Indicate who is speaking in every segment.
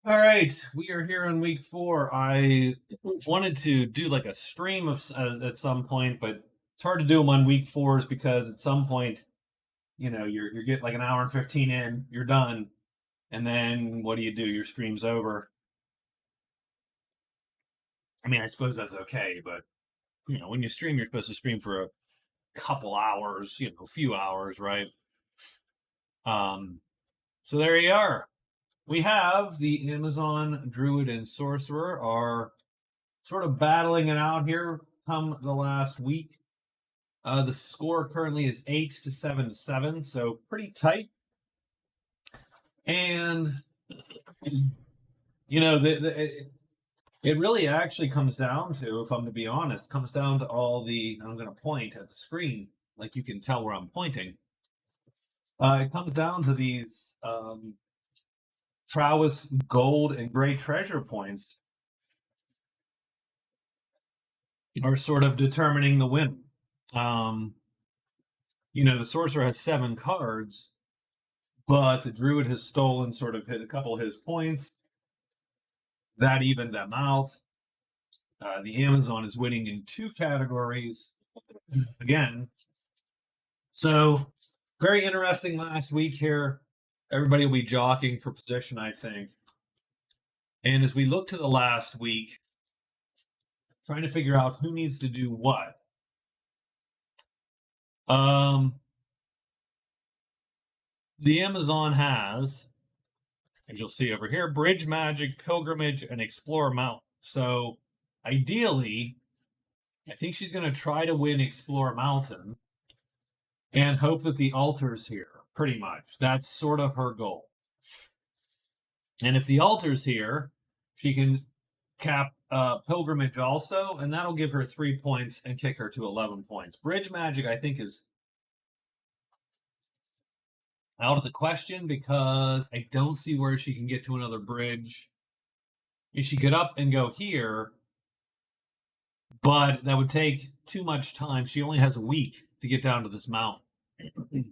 Speaker 1: All right, we are here on week 4. I wanted to do like a stream of at some point, but it's hard to do them on week 4s because at some point, you're getting like an hour and 15 in, you're done, and then what do you do? Your stream's over. I mean, I suppose that's okay, but when you stream, you're supposed to stream for a couple hours, a few hours, right? Um, so there you are. We have the Amazon Druid and Sorcerer are sort of battling it out here come the last week. The score currently is 8 to 7 to 7, so pretty tight. And it really actually comes down to, if I'm to be honest, comes down to all the. I'm going to point at the screen, like you can tell where I'm pointing. It comes down to these prowess, gold, and gray treasure points are sort of determining the win. The sorcerer has 7 cards, but the druid has stolen sort of a couple of his points. That evened them out. The Amazon is winning in 2 categories again. So very interesting last week here. Everybody will be jockeying for position, I think. And as we look to the last week, trying to figure out who needs to do what. The Amazon has, as you'll see over here, Bridge Magic, Pilgrimage, and Explore Mountain. So ideally, I think she's going to try to win Explore Mountain and hope that the altar's here, pretty much. That's sort of her goal. And if the altar's here, she can cap Pilgrimage also, and that'll give her 3 points and kick her to 11 points. Bridge Magic, I think, is out of the question because I don't see where she can get to another bridge. If she could up and go here, but that would take too much time. She only has a week to get down to this mountain. And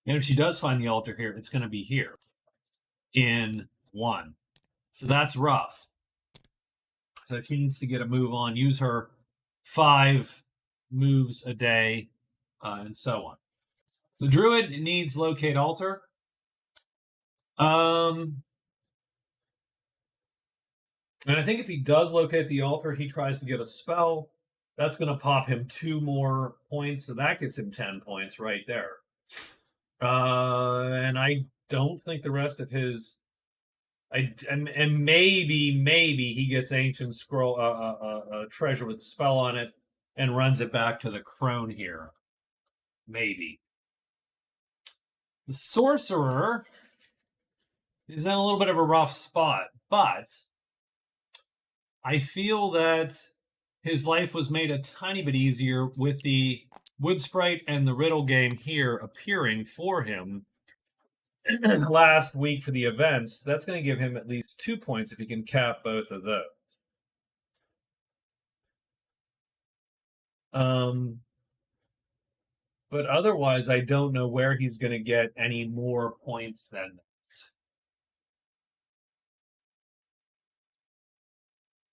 Speaker 1: if she does find the altar here, it's going to be here in 1. So that's rough. So she needs to get a move on, use her 5 moves a day, and so on. The druid needs locate altar. And I think if he does locate the altar, he tries to get a spell. That's going to pop him 2 more points, so that gets him 10 points right there. And I don't think the rest of his. And maybe he gets Ancient Scroll, treasure with a spell on it, and runs it back to the crone here. Maybe. The sorcerer is in a little bit of a rough spot, but I feel that his life was made a tiny bit easier with the Wood Sprite and the Riddle Game here appearing for him last week for the events. That's going to give him at least 2 points if he can cap both of those. But otherwise, I don't know where he's going to get any more points than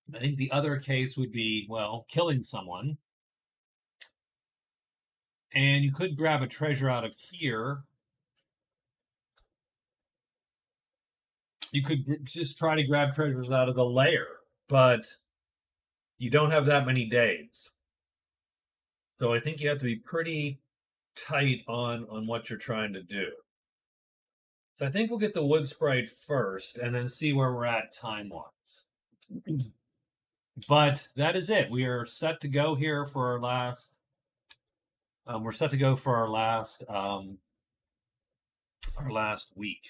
Speaker 1: that. I think the other case would be, well, killing someone. And you could grab a treasure out of here. You could just try to grab treasures out of the lair, but you don't have that many days. So I think you have to be pretty tight on what you're trying to do. So I think we'll get the Wood Sprite first and then see where we're at time-wise. But that is it. We are set to go here for our last. We're set to go for our last week.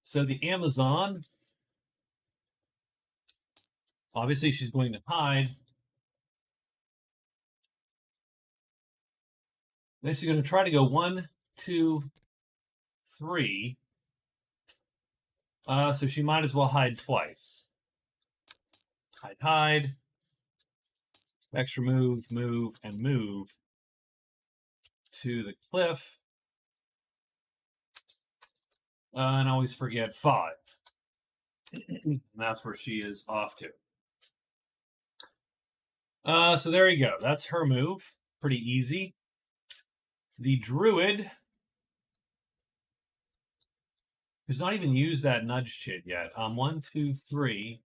Speaker 1: So the Amazon, obviously she's going to hide. Then she's going to try to go 1, 2, 3. So she might as well hide twice. Hide. Extra move, and move to the cliff. And always forget 5. And that's where she is off to. So there you go. That's her move. Pretty easy. The Druid, who's not even used that nudge chit yet. 1, 2, 3.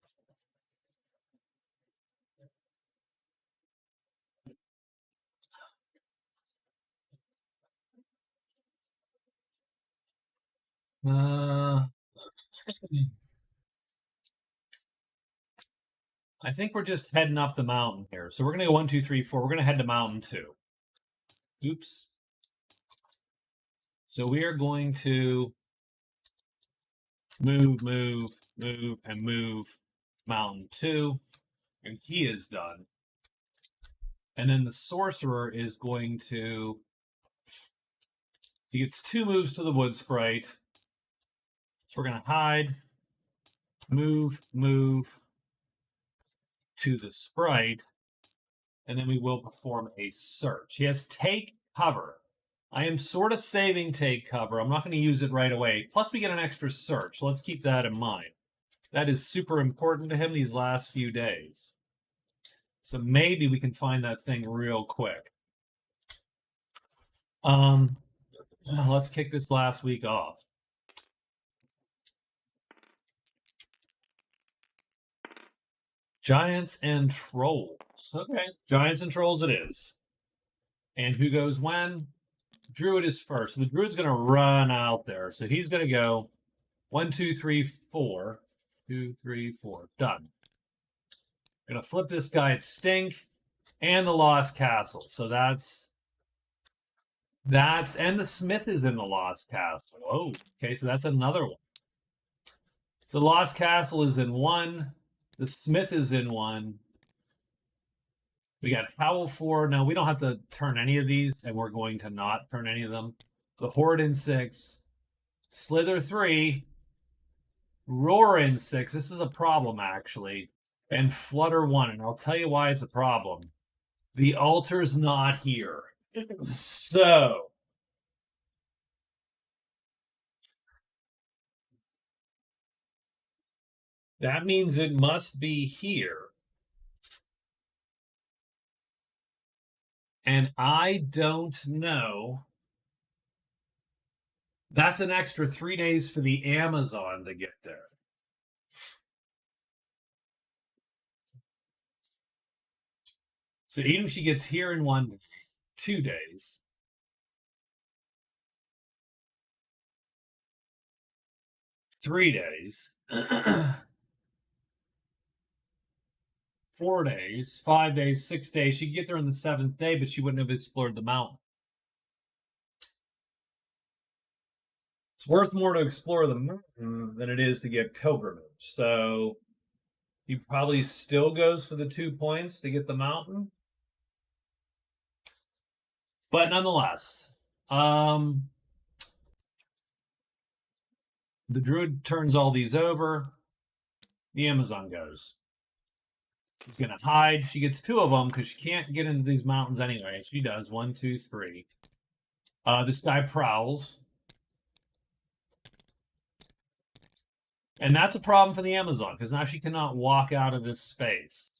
Speaker 1: I think we're just heading up the mountain here. So we're going to go 1, 2, 3, 4. We're going to head to mountain 2. Oops. So we are going to move, and move mountain 2. And he is done. And then the sorcerer is going to... He gets 2 moves to the wood sprite. So we're going to hide, move to the sprite, and then we will perform a search. He has take cover. I am sort of saving take cover. I'm not going to use it right away. Plus, we get an extra search. Let's keep that in mind. That is super important to him these last few days. So maybe we can find that thing real quick. Let's kick this last week off. Giants and Trolls. Okay, Giants and Trolls it is. And who goes when? Druid is first. So the Druid's going to run out there. So he's going to go 1, 2, 3, 4. 2, 3, 4. Done. Going to flip this guy at Stink and the Lost Castle. So that's... And the Smith is in the Lost Castle. Oh, okay, so that's another one. So Lost Castle is in 1. The Smith is in 1. We got Howl 4. Now, we don't have to turn any of these, and we're going to not turn any of them. The Horde in 6. Slither 3. Roar in 6. This is a problem, actually. And Flutter 1. And I'll tell you why it's a problem. The altar's not here. So... that means it must be here. And I don't know. That's an extra 3 days for the Amazon to get there. So even if she gets here in 2 days. 3 days. 4 days, 5 days, 6 days. She'd get there on the 7th day, but she wouldn't have explored the mountain. It's worth more to explore the mountain than it is to get pilgrimage. So he probably still goes for the 2 points to get the mountain. But nonetheless, the Druid turns all these over. The Amazon goes. She's going to hide. She gets 2 of them because she can't get into these mountains anyway. She does. 1, 2, 3. This guy prowls. And that's a problem for the Amazon because now she cannot walk out of this space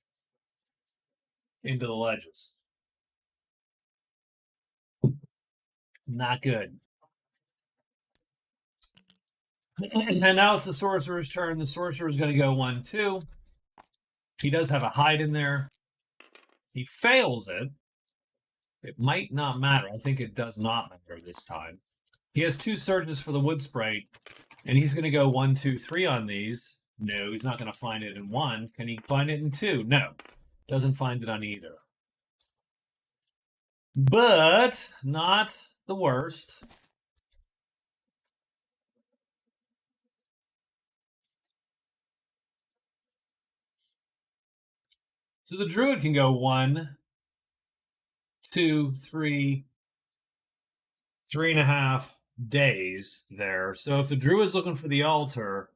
Speaker 1: into the ledges. Not good. And now it's the Sorcerer's turn. The Sorcerer is going to go 1, 2. He does have a hide in there. He fails it. It might not matter. I think it does not matter this time. He has 2 searches for the wood sprite, and he's going to go 1, 2, 3 on these. No, he's not going to find it in 1. Can he find it in 2? No. Doesn't find it on either. But not the worst. So the Druid can go 1, 2, 3, 3.5 days there. So if the Druid's looking for the altar,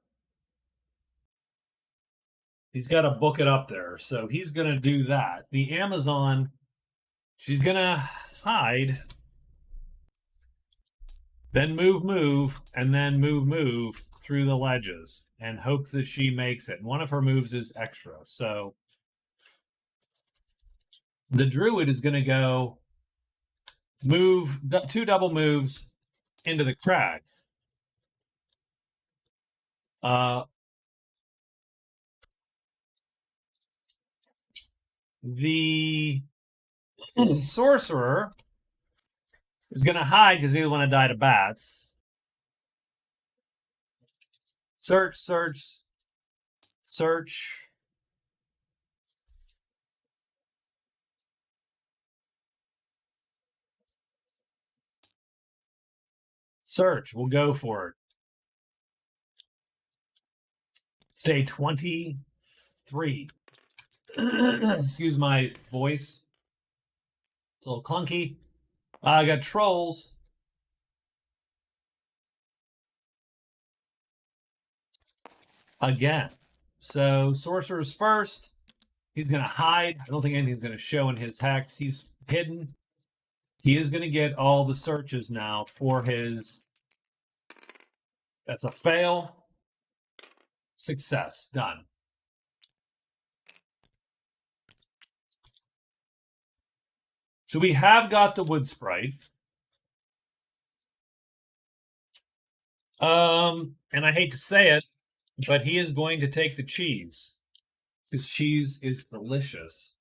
Speaker 1: he's got to book it up there. So he's going to do that. The Amazon, she's going to hide, then move, and then move through the ledges. and hope that she makes it. And one of her moves is extra. So the Druid is going to go move 2 double moves into the crag. The Sorcerer is going to hide because he doesn't want to die to bats. Search, search, search. Search. We'll go for it. Stay 23. Excuse my voice. It's a little clunky. I got trolls. Again. So Sorcerer's first. He's going to hide. I don't think anything's going to show in his hex. He's hidden. He is going to get all the searches now for his... That's a fail. Success. Done. So we have got the wood sprite. And I hate to say it, but he is going to take the cheese. Because cheese is delicious.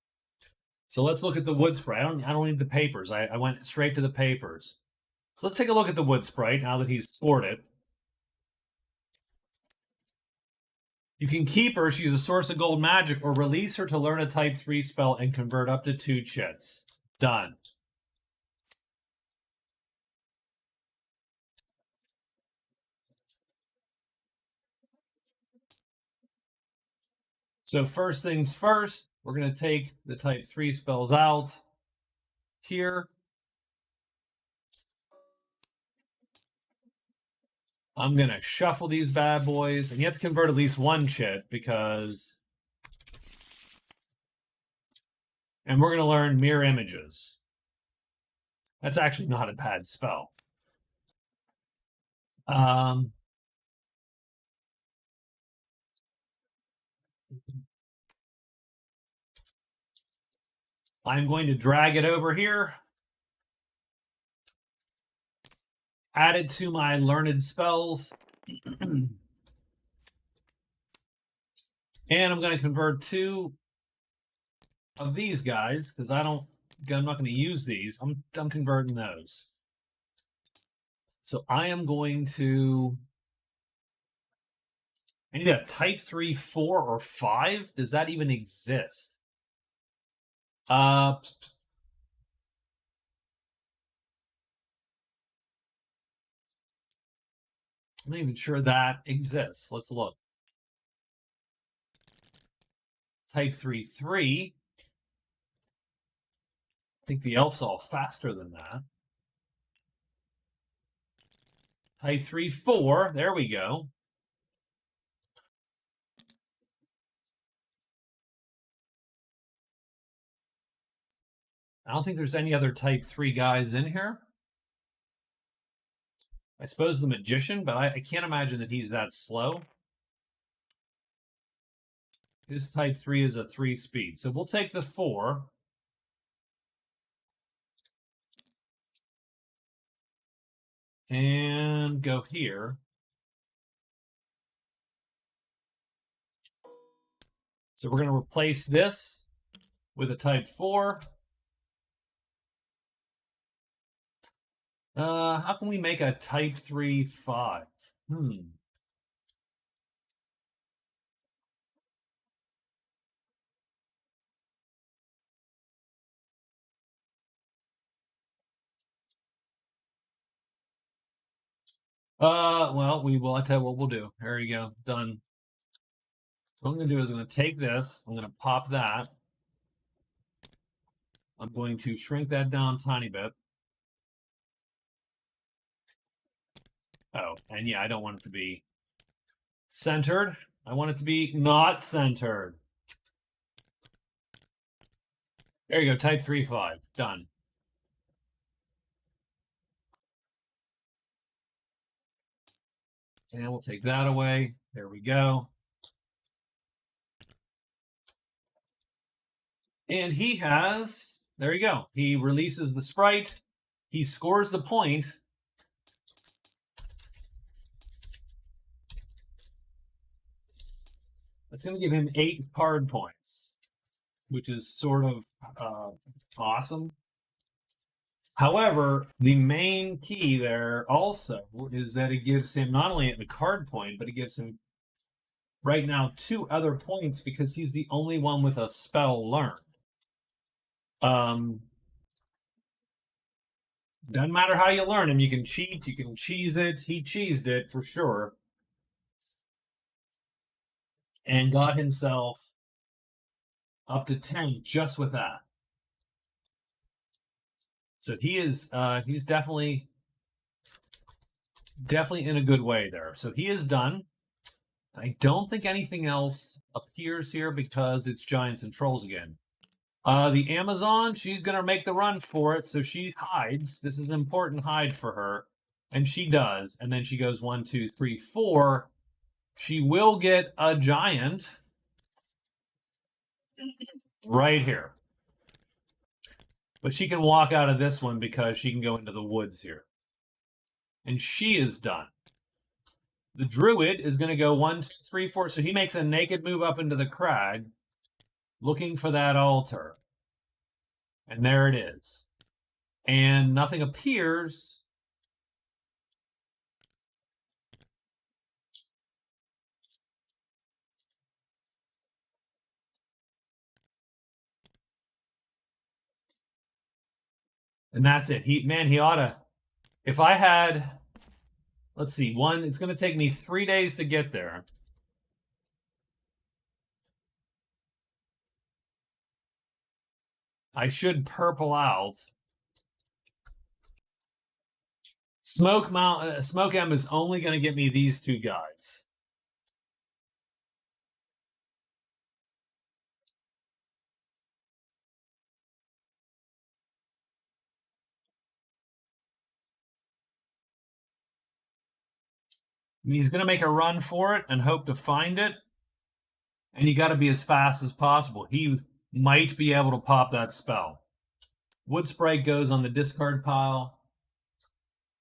Speaker 1: So let's look at the wood sprite. I don't need the papers. I went straight to the papers. So let's take a look at the wood sprite now that he's scored it. You can keep her. She's a source of gold magic, or release her to learn a type 3 spell and convert up to 2 chits. Done. So first things first, we're going to take the type 3 spells out here. I'm going to shuffle these bad boys. And you have to convert at least 1 chit because... And we're going to learn Mirror Images. That's actually not a bad spell. I'm going to drag it over here. Add it to my learned spells. And I'm going to convert 2 of these guys because I'm not going to use these. I'm converting those. So I am going to... I need a type 3, 4, or 5. Does that even exist? I'm not even sure that exists. Let's look. Type 3, 3. I think the elf's all faster than that. Type 3, 4. There we go. I don't think there's any other type 3 guys in here. I suppose the Magician, but I can't imagine that he's that slow. His type 3 is a 3 speed. So we'll take the 4. And go here. So we're going to replace this with a type 4. How can we make a type 3, 5? Well, I'll tell you what we'll do. There you go. Done. So what I'm going to do is I'm going to take this. I'm going to pop that. I'm going to shrink that down a tiny bit. Oh, and yeah, I don't want it to be centered. I want it to be not centered. There you go, type 3, 5. Done. And we'll take that away. There we go. And he has, there you go. He releases the sprite. He scores the point. That's going to give him 8 card points, which is sort of awesome. However, the main key there also is that it gives him not only a card point, but it gives him right now 2 other points because he's the only one with a spell learned. Doesn't matter how you learn him. You can cheat. You can cheese it. He cheesed it for sure. And got himself up to 10 just with that. So he is he's definitely in a good way there. So he is done. I don't think anything else appears here because it's giants and trolls again. The Amazon, she's going to make the run for it, so she hides. This is an important hide for her, and she does. And then she goes 1, 2, 3, 4. She will get a giant right here. But she can walk out of this one because she can go into the woods here. And she is done. The Druid is going to go 1, 2, 3, 4. So he makes a naked move up into the crag, looking for that altar. And there it is. And nothing appears. And that's it. He ought to. If I had, let's see, it's going to take me 3 days to get there. I should purple out. Smoke M is only going to get me these 2 guys. And he's going to make a run for it and hope to find it. And you got to be as fast as possible. He might be able to pop that spell. Wood Sprite goes on the discard pile.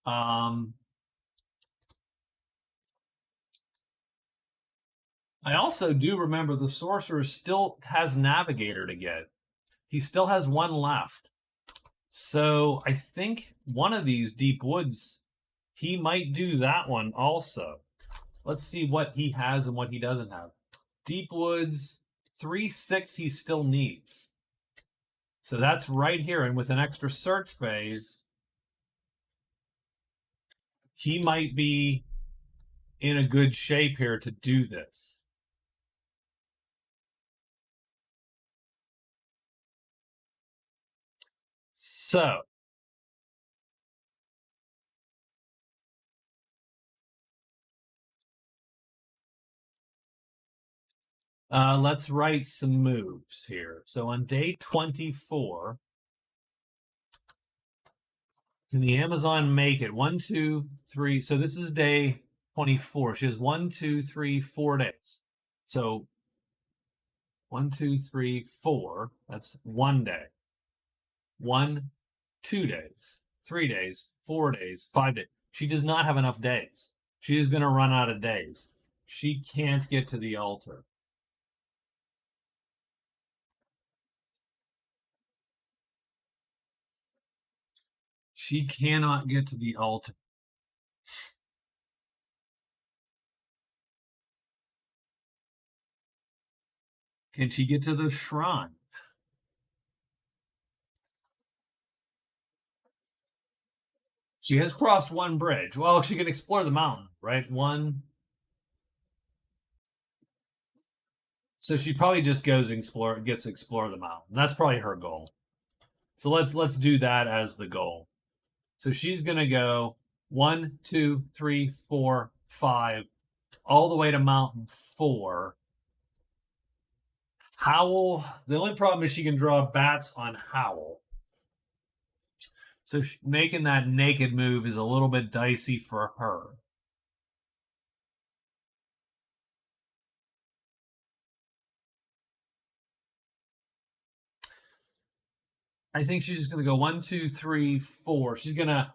Speaker 1: I also do remember the sorcerer still has Navigator to get. He still has 1 left. So I think one of these Deep Woods, he might do that one also. Let's see what he has and what he doesn't have. Deep Woods, 3/6 he still needs. So that's right here. And with an extra search phase, he might be in a good shape here to do this. So let's write some moves here. So on day 24, can the Amazon make it? 1, 2, 3. So this is day 24. She has 1, 2, 3, 4 days. So 1, 2, 3, 4. That's 1 day. 1, 2 days, 3 days, 4 days, 5 days. She does not have enough days. She is going to run out of days. She can't get to the altar. She cannot get to the altar. Can she get to the shrine? She has crossed 1 bridge. Well, she can explore the mountain, right? 1. So she probably just goes gets to explore the mountain. That's probably her goal. So let's do that as the goal. So she's gonna go 1, 2, 3, 4, 5, all the way to mountain 4. Howl. The only problem is she can draw bats on Howl. So making that naked move is a little bit dicey for her. I think she's just gonna go 1, 2, 3, 4. She's gonna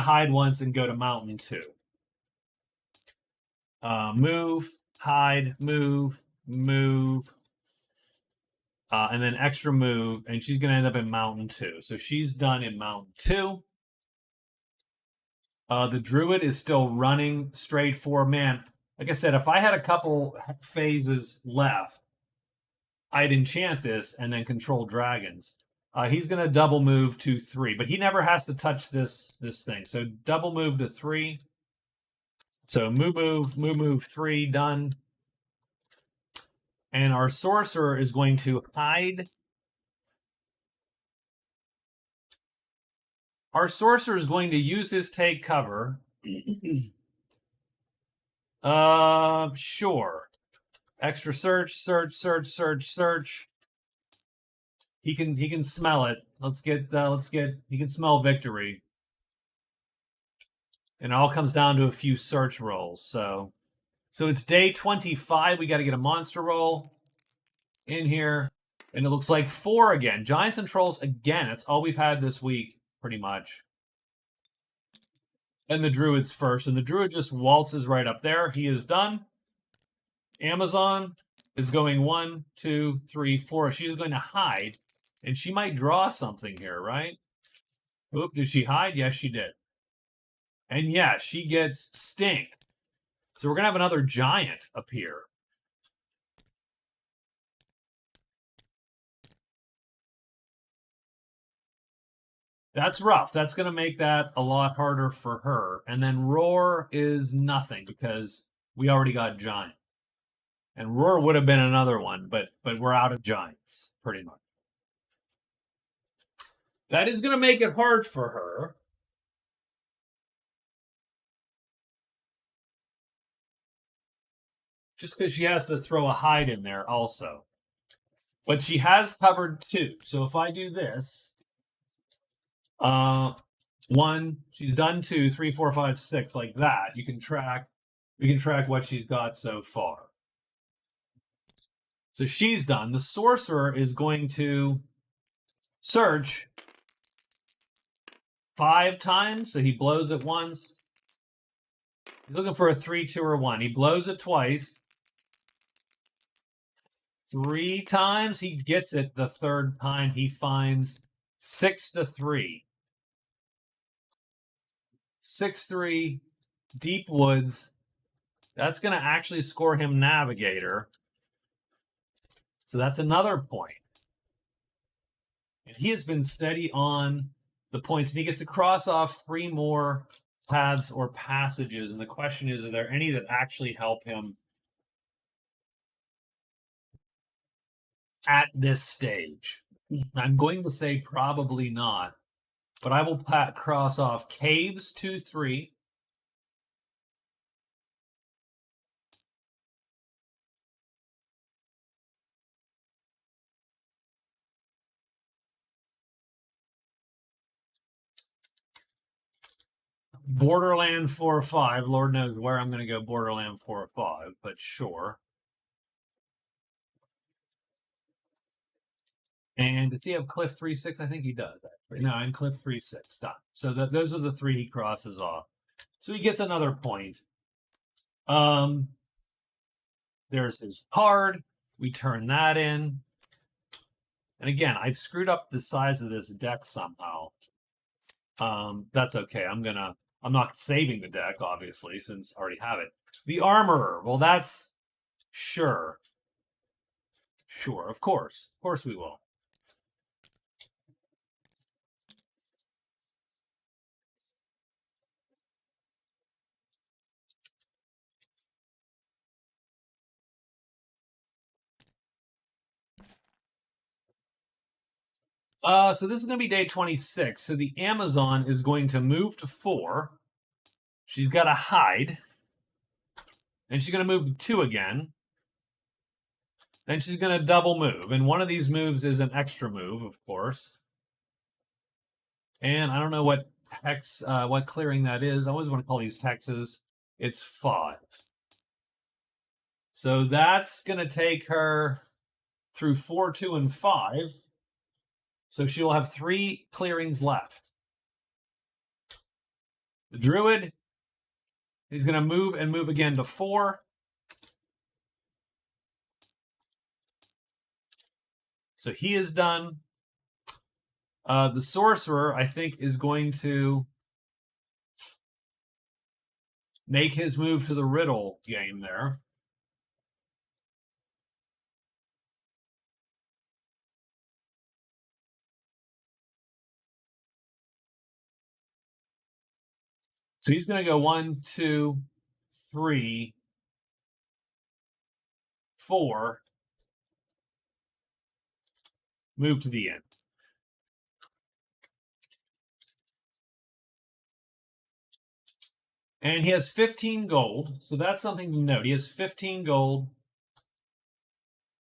Speaker 1: hide once and go to mountain 2. Move, hide, move, move, and then extra move, and she's gonna end up in mountain 2. So she's done in mountain 2. The Druid is still running straight for, man. Like I said, if I had a couple phases left, I'd enchant this and then control dragons. He's going to double move to 3, but he never has to touch this thing. So double move to 3. So move 3, done. And our sorcerer is going to hide. Our sorcerer is going to use his take cover. Sure. Extra search. He can smell it. Let's get he can smell victory. And it all comes down to a few search rolls. So it's day 25. We got to get a monster roll in here. And it looks like 4 again. Giants and trolls again. That's all we've had this week, pretty much. And the Druid's first. And the Druid just waltzes right up there. He is done. Amazon is going 1, 2, 3, 4. She's going to hide. And she might draw something here, right? Oop, did she hide? Yes, she did. And yeah, she gets Sting. So we're going to have another giant appear. That's rough. That's going to make that a lot harder for her. And then Roar is nothing because we already got giant. And Roar would have been another one, but we're out of giants, pretty much. That is going to make it hard for her. Just because she has to throw a hide in there also. But she has covered 2. So if I do this, 1, she's done 2, 3, 4, 5, 6, like that. We can track what she's got so far. So she's done. The sorcerer is going to search 5 times. So he blows it once. He's looking for a 3, 2, or 1. He blows it twice. 3 times. He gets it the 3rd time. He finds 6 to 3. 6-3, deep woods. That's going to actually score him Navigator. So that's another point. And he has been steady on the points. And he gets to cross off 3 more paths or passages. And the question is, are there any that actually help him at this stage? I'm going to say probably not. But I will cross off Caves 2, 3. Borderland 4 or 5. Lord knows where I'm going to go Borderland 4 or 5, but sure. And does he have Cliff 3, 6? I think he does. Actually. No, and Cliff 3, 6. Done. So those are the 3 he crosses off. So he gets another point. There's his card. We turn that in. And again, I've screwed up the size of this deck somehow. That's okay. I'm not saving the deck, obviously, since I already have it. The Armorer. Well, that's sure. Sure, of course. Of course we will. So this is going to be day 26. So the Amazon is going to move to 4. She's got to hide. And she's going to move to 2 again. Then she's going to double move. And one of these moves is an extra move, of course. And I don't know what hex, what clearing that is. I always want to call these hexes. It's 5. So that's going to take her through 4, 2, and 5. So she will have 3 clearings left. The Druid, he's going to move and move again to 4. So he is done. The Sorcerer, I think, is going to make his move to the Riddle game there. So he's going to go 1, 2, 3, 4, move to the end. And he has 15 gold, so that's something to note. He has 15 gold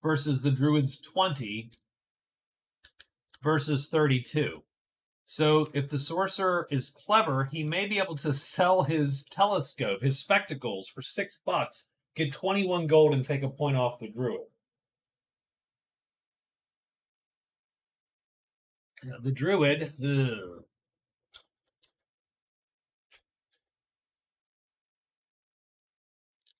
Speaker 1: versus the Druid's 20 versus 32. So if the Sorcerer is clever, he may be able to sell his telescope, his spectacles, for $6, get 21 gold, and take a point off the Druid. The Druid,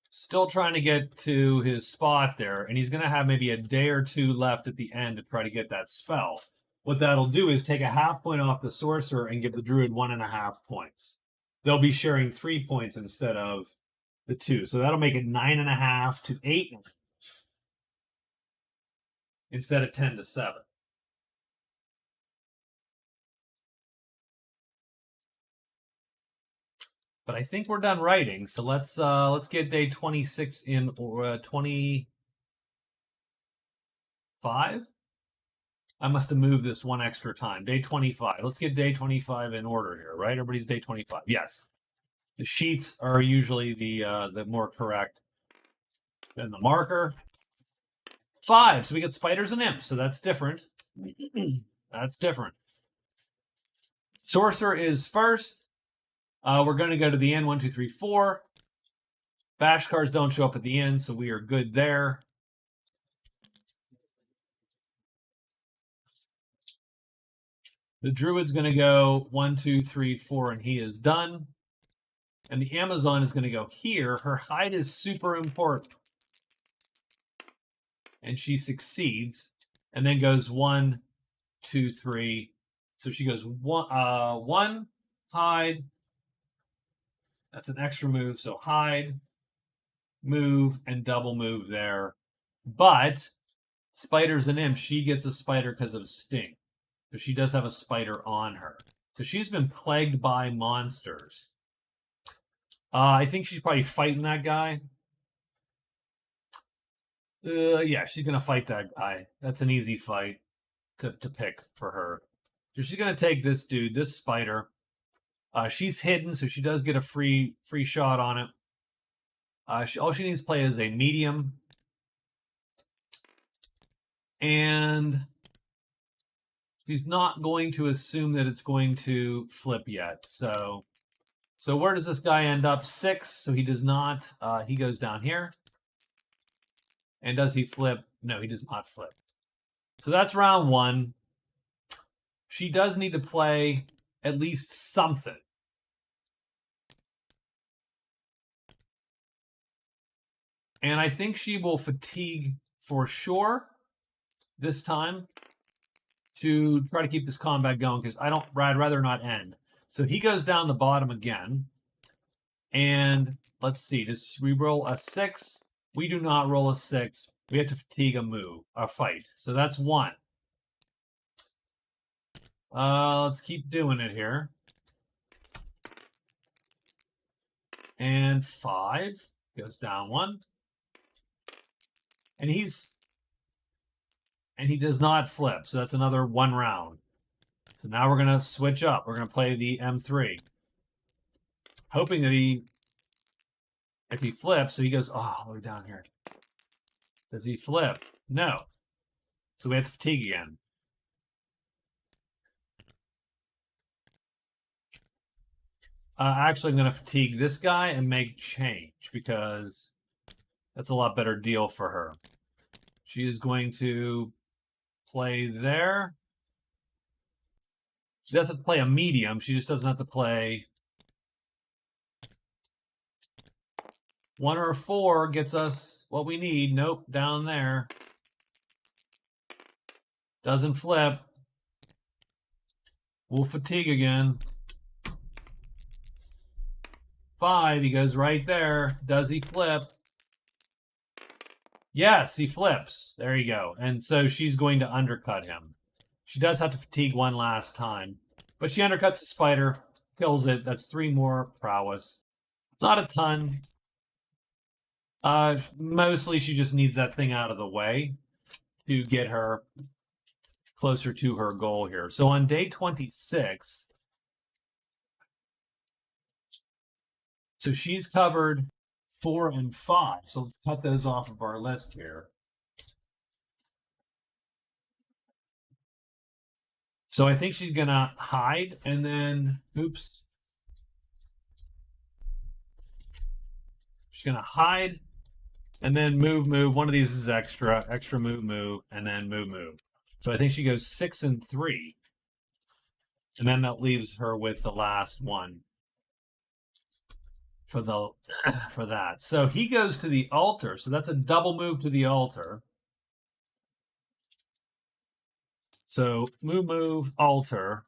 Speaker 1: still trying to get to his spot there, and he's going to have maybe a day or 2 left at the end to try to get that spell. What that'll do is take a half point off the Sorcerer and give the Druid 1.5 points. They'll be sharing 3 points instead of the 2. So that'll make it 9.5 to 8 instead of 10 to 7. But I think we're done writing, so let's get day 26 in, or 25. I must have moved this one extra time. Day 25. Let's get day 25 in order here, right? Everybody's day 25. Yes. The sheets are usually the more correct than the marker. 5. So we get spiders and imps. So that's different. That's different. Sorcerer is first. We're going to go to the end. 1, 2, 3, 4. Bash cards don't show up at the end, so we are good there. The Druid's going to go 1, 2, 3, 4, and he is done. And the Amazon is going to go here. Her hide is super important. And she succeeds. And then goes 1, 2, 3. So she goes 1, hide. That's an extra move. So hide, move, and double move there. But spiders and imps, she gets a spider because of sting. So she does have a spider on her. So she's been plagued by monsters. I think she's probably fighting that guy. Yeah, she's going to fight that guy. That's an easy fight to pick for her. So she's going to take this dude, this spider. She's hidden, so she does get a free shot on it. All she needs to play is a medium. And he's not going to assume that it's going to flip yet. So where does this guy end up? 6. So he does not. He goes down here. And does he flip? No, he does not flip. So that's round 1. She does need to play at least something. And I think she will fatigue for sure this time to try to keep this combat going, because I'd rather not end. So he goes down the bottom again. And let's see, does we roll a 6? We do not roll a 6. We have to fatigue a fight. So that's 1. Let's keep doing it here. And 5 goes down 1. And he does not flip. So that's another 1 round. So now we're going to switch up. We're going to play the M3. Hoping that if he flips, so he goes, oh, we're down here. Does he flip? No. So we have to fatigue again. Actually, I'm going to fatigue this guy and make change, because that's a lot better deal for her. She is going to play there. She doesn't play a medium. She just doesn't have to play. 1 or a 4 gets us what we need. Nope, down there. Doesn't flip. We'll fatigue again. 5, he goes right there. Does he flip? Yes, he flips. There you go. And so she's going to undercut him. She does have to fatigue 1 last time. But she undercuts the spider, kills it. That's 3 more prowess. Not a ton. Mostly she just needs that thing out of the way to get her closer to her goal here. So on day 26, so she's covered 4 and 5. So let's cut those off of our list here. So I think she's gonna hide and then, oops. She's gonna hide and then move. One of these is extra move, and then move. So I think she goes 6 and 3. And then that leaves her with the last one for the for that. So he goes to the altar. So that's a double move to the altar. So move, altar.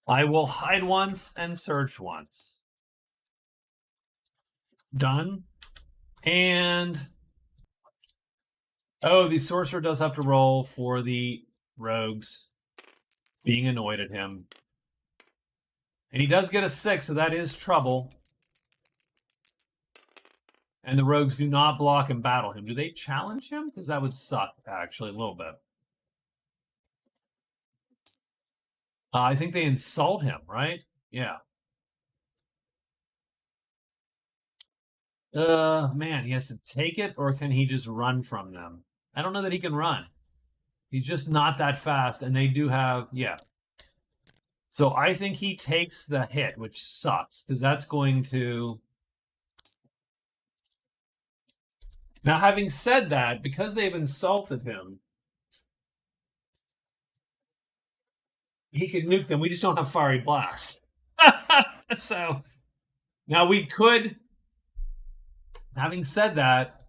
Speaker 1: I will hide once and search once. Done. And oh, the sorcerer does have to roll for the rogues being annoyed at him. And he does get a 6, so that is trouble. And the rogues do not block and battle him. Do they challenge him? Because that would suck, actually, a little bit. I think they insult him, right? Yeah. Man, he has to take it, or can he just run from them? I don't know that he can run. He's just not that fast, and they do have, yeah. So I think he takes the hit, which sucks, because that's going to... Now, having said that, because they've insulted him, he could nuke them. We just don't have Fiery Blast. So, now we could... Having said that,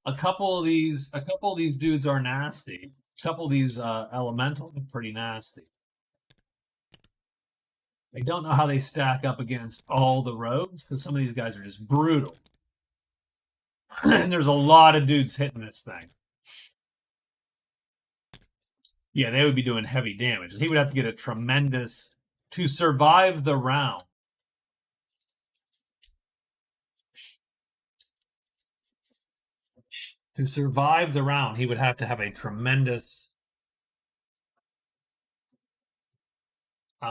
Speaker 1: a couple of these dudes are nasty. A couple of these elementals are pretty nasty. I don't know how they stack up against all the rogues, because some of these guys are just brutal. And there's a lot of dudes hitting this thing. Yeah, they would be doing heavy damage. He would have to get a tremendous... To survive the round. To survive the round, he would have to have a tremendous... he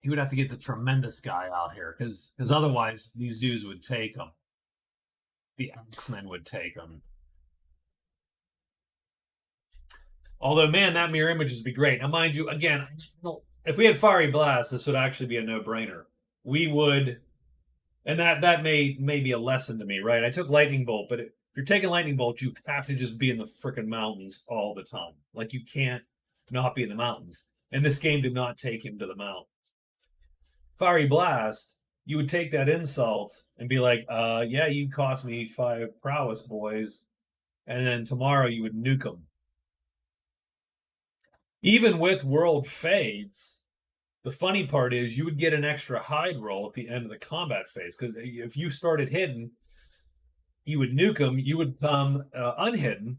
Speaker 1: would have to get the tremendous guy out here, because otherwise these dudes would take him. The X-Men would take him. Although, man, that mirror images would be great. Now, mind you, again, if we had Fiery Blast, this would actually be a no-brainer. We would... And that may be a lesson to me, right? I took Lightning Bolt, but if you're taking Lightning Bolt, you have to just be in the frickin' mountains all the time. Like, you can't not be in the mountains. And this game did not take him to the mountains. Fiery Blast, you would take that insult and be like, yeah, you cost me 5 prowess, boys. And then tomorrow you would nuke them. Even with World Fades, the funny part is you would get an extra hide roll at the end of the combat phase, because if you started hidden, you would nuke them, you would come unhidden,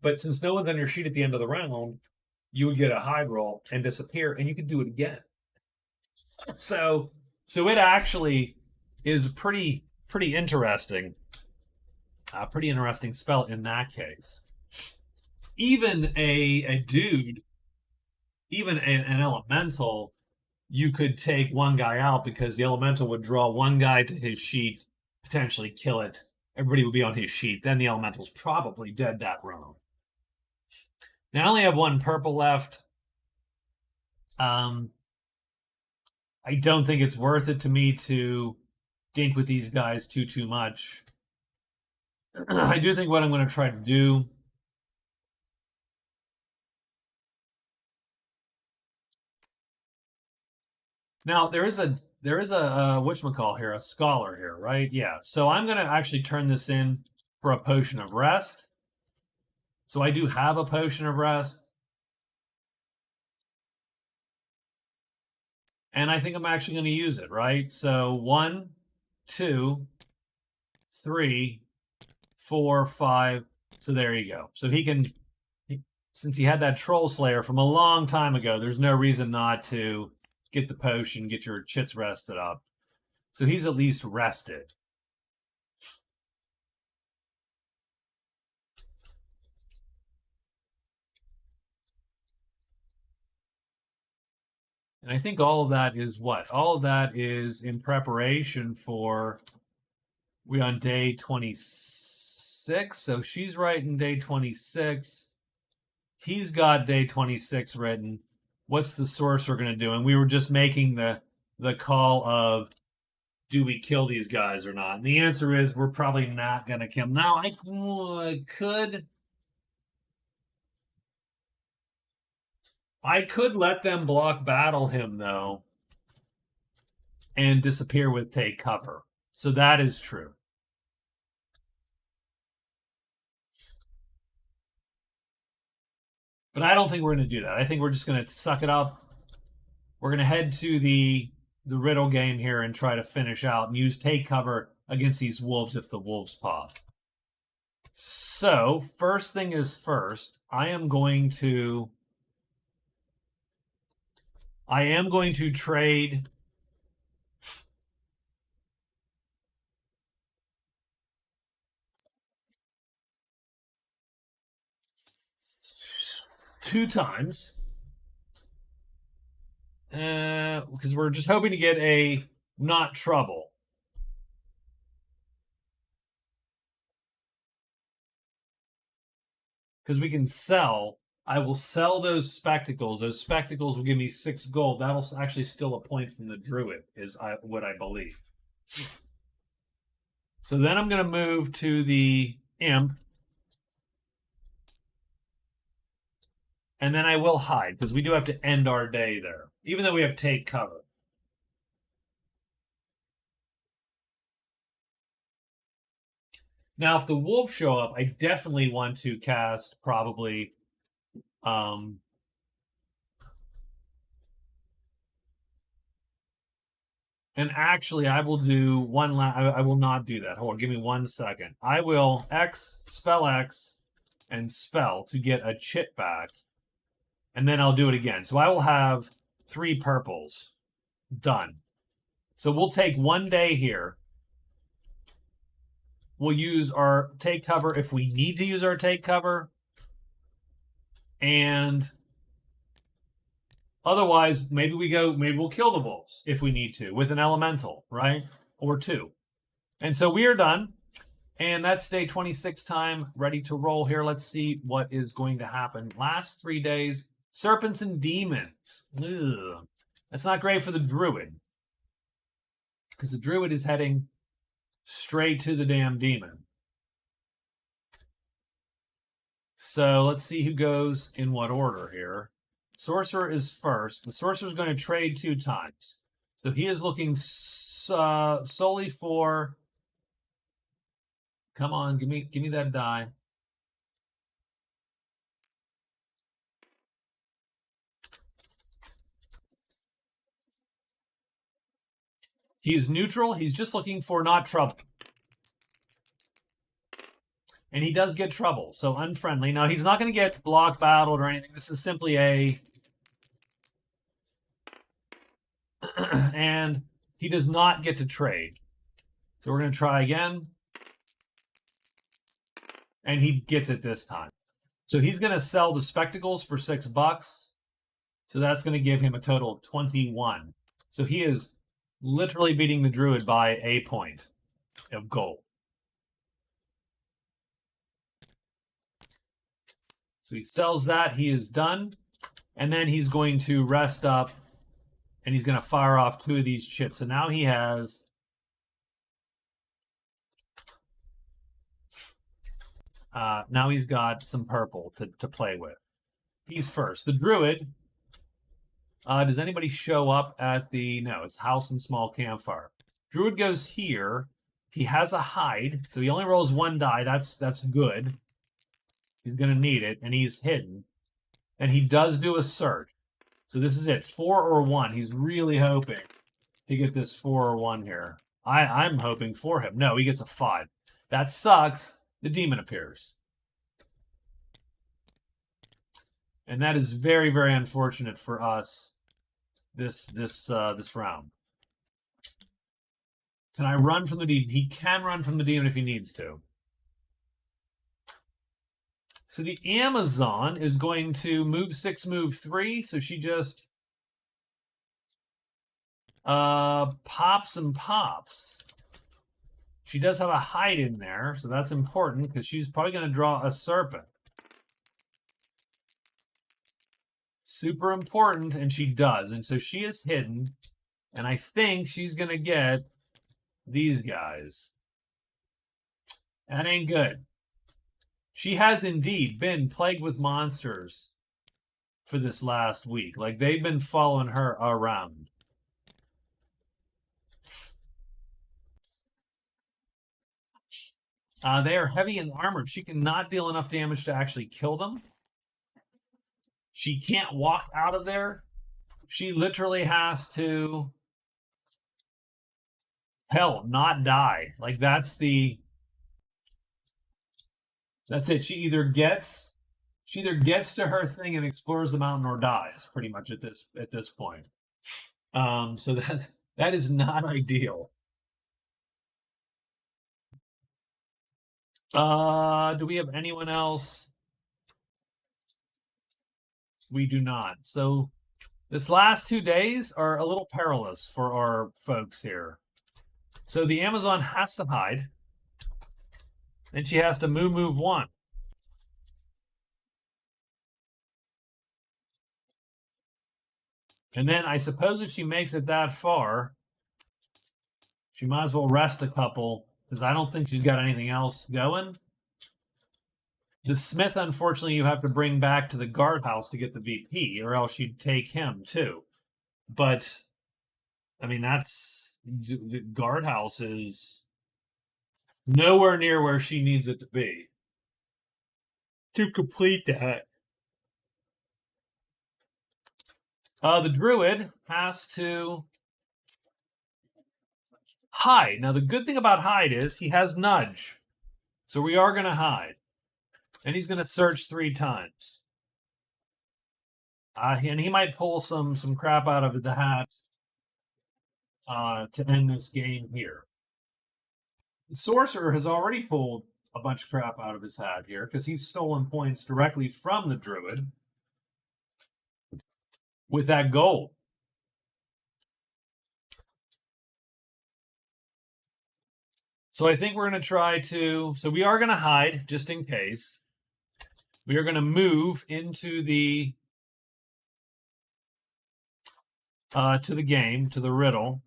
Speaker 1: but since no one's on your sheet at the end of the round, you would get a hide roll and disappear, and you could do it again. So it actually is pretty interesting. A pretty interesting spell in that case. Even a dude, even an elemental, you could take one guy out because the elemental would draw one guy to his sheet, potentially kill it. Everybody would be on his sheet. Then the elemental's probably dead that round. Now I only have 1 purple left. I don't think it's worth it to me to dink with these guys too much. I do think what I'm going to try to do Now there is a whatchamacall here, a scholar here, right? Yeah. So I'm gonna actually turn this in for a potion of rest. So I do have a potion of rest. And I think I'm actually going to use it, right? So 1, 2, 3, 4, 5. So there you go. So he can, since he had that Troll Slayer from a long time ago, there's no reason not to get the potion, get your chits rested up. So he's at least rested. And I think all of that is what? All of that is in preparation for, we're on day 26. So she's writing day 26. He's got day 26 written. What's the sorcerer going to do? And we were just making the call of, do we kill these guys or not? And the answer is we're probably not going to kill them. Now, I could let them block battle him, though, and disappear with take cover. So that is true. But I don't think we're going to do that. I think we're just going to suck it up. We're going to head to the riddle game here and try to finish out and use take cover against these wolves if the wolves pop. So, first thing is first, I am going to trade two times because we're just hoping to get a not trouble. Because we can sell. I will sell those spectacles. Those spectacles will give me 6 gold. That'll actually steal a point from the Druid, is what I believe. So then I'm going to move to the Imp. And then I will hide, because we do have to end our day there, even though we have take cover. Now, if the wolves show up, I definitely want to cast probably and actually, I will do one I will not do that. Hold on, give me 1 second. I will X, and spell to get a chit back. And then I'll do it again. So I will have 3 purples. Done. So we'll take 1 day here. We'll use our take cover if we need to use our take cover. And otherwise, maybe we'll kill the wolves if we need to with an elemental, right? Or 2. And so we are done. And that's day 26 time, ready to roll here. Let's see what is going to happen. Last 3 days, serpents and demons. Ugh. That's not great for the Druid. Because the Druid is heading straight to the damn demon. So let's see who goes in what order here. Sorcerer is first. The Sorcerer is going to trade 2 times. So he is looking solely for... Come on, give me that die. He is neutral. He's just looking for not trouble. And he does get trouble, so unfriendly. Now, he's not going to get block battled or anything. This is simply a... and he does not get to trade. So we're going to try again. And he gets it this time. So he's going to sell the spectacles for $6. So that's going to give him a total of 21. So he is literally beating the Druid by a point of gold. So he sells that. He is done. And then he's going to rest up. And he's going to fire off 2 of these chits. So now he has... now he's got some purple to play with. He's first. The Druid Does anybody show up at the... No, it's house and small campfire. Druid goes here. He has a hide, so he only rolls 1 die. That's good. He's going to need it, and he's hidden. And he does do a search. So this is it, 4 or 1. He's really hoping to get this 4 or 1 here. I'm hoping for him. No, he gets a 5. That sucks. The demon appears. And that is very, very unfortunate for us this round. Can I run from the demon? He can run from the demon if he needs to. So the Amazon is going to move 6, move 3. So she just pops and pops. She does have a hide in there, so that's important because she's probably going to draw a serpent. Super important, and she does. And so she is hidden, and I think she's going to get these guys. That ain't good. She has indeed been plagued with monsters for this last week. Like, they've been following her around. They are heavy and armored. She cannot deal enough damage to actually kill them. She can't walk out of there. She literally has to, hell, not die. Like, that's it. She either gets to her thing and explores the mountain or dies, pretty much at this point. So that is not ideal. Do we have anyone else? We do not. So this last 2 days are a little perilous for our folks here. So the Amazon has to hide. And she has to move 1. And then I suppose if she makes it that far, she might as well rest a couple, because I don't think she's got anything else going. The Smith, unfortunately, you have to bring back to the guardhouse to get the VP, or else you'd take him too. But, I mean, the guardhouse is nowhere near where she needs it to be to complete that. The Druid has to hide. Now, the good thing about hide is he has nudge. So we are going to hide. And he's going to search 3 times. And he might pull some crap out of the hat to end this game here. The Sorcerer has already pulled a bunch of crap out of his hat here because he's stolen points directly from the Druid with that gold. So I think we're going to try to... So we are going to hide, just in case. We are going to move into the... to the game, to the riddle.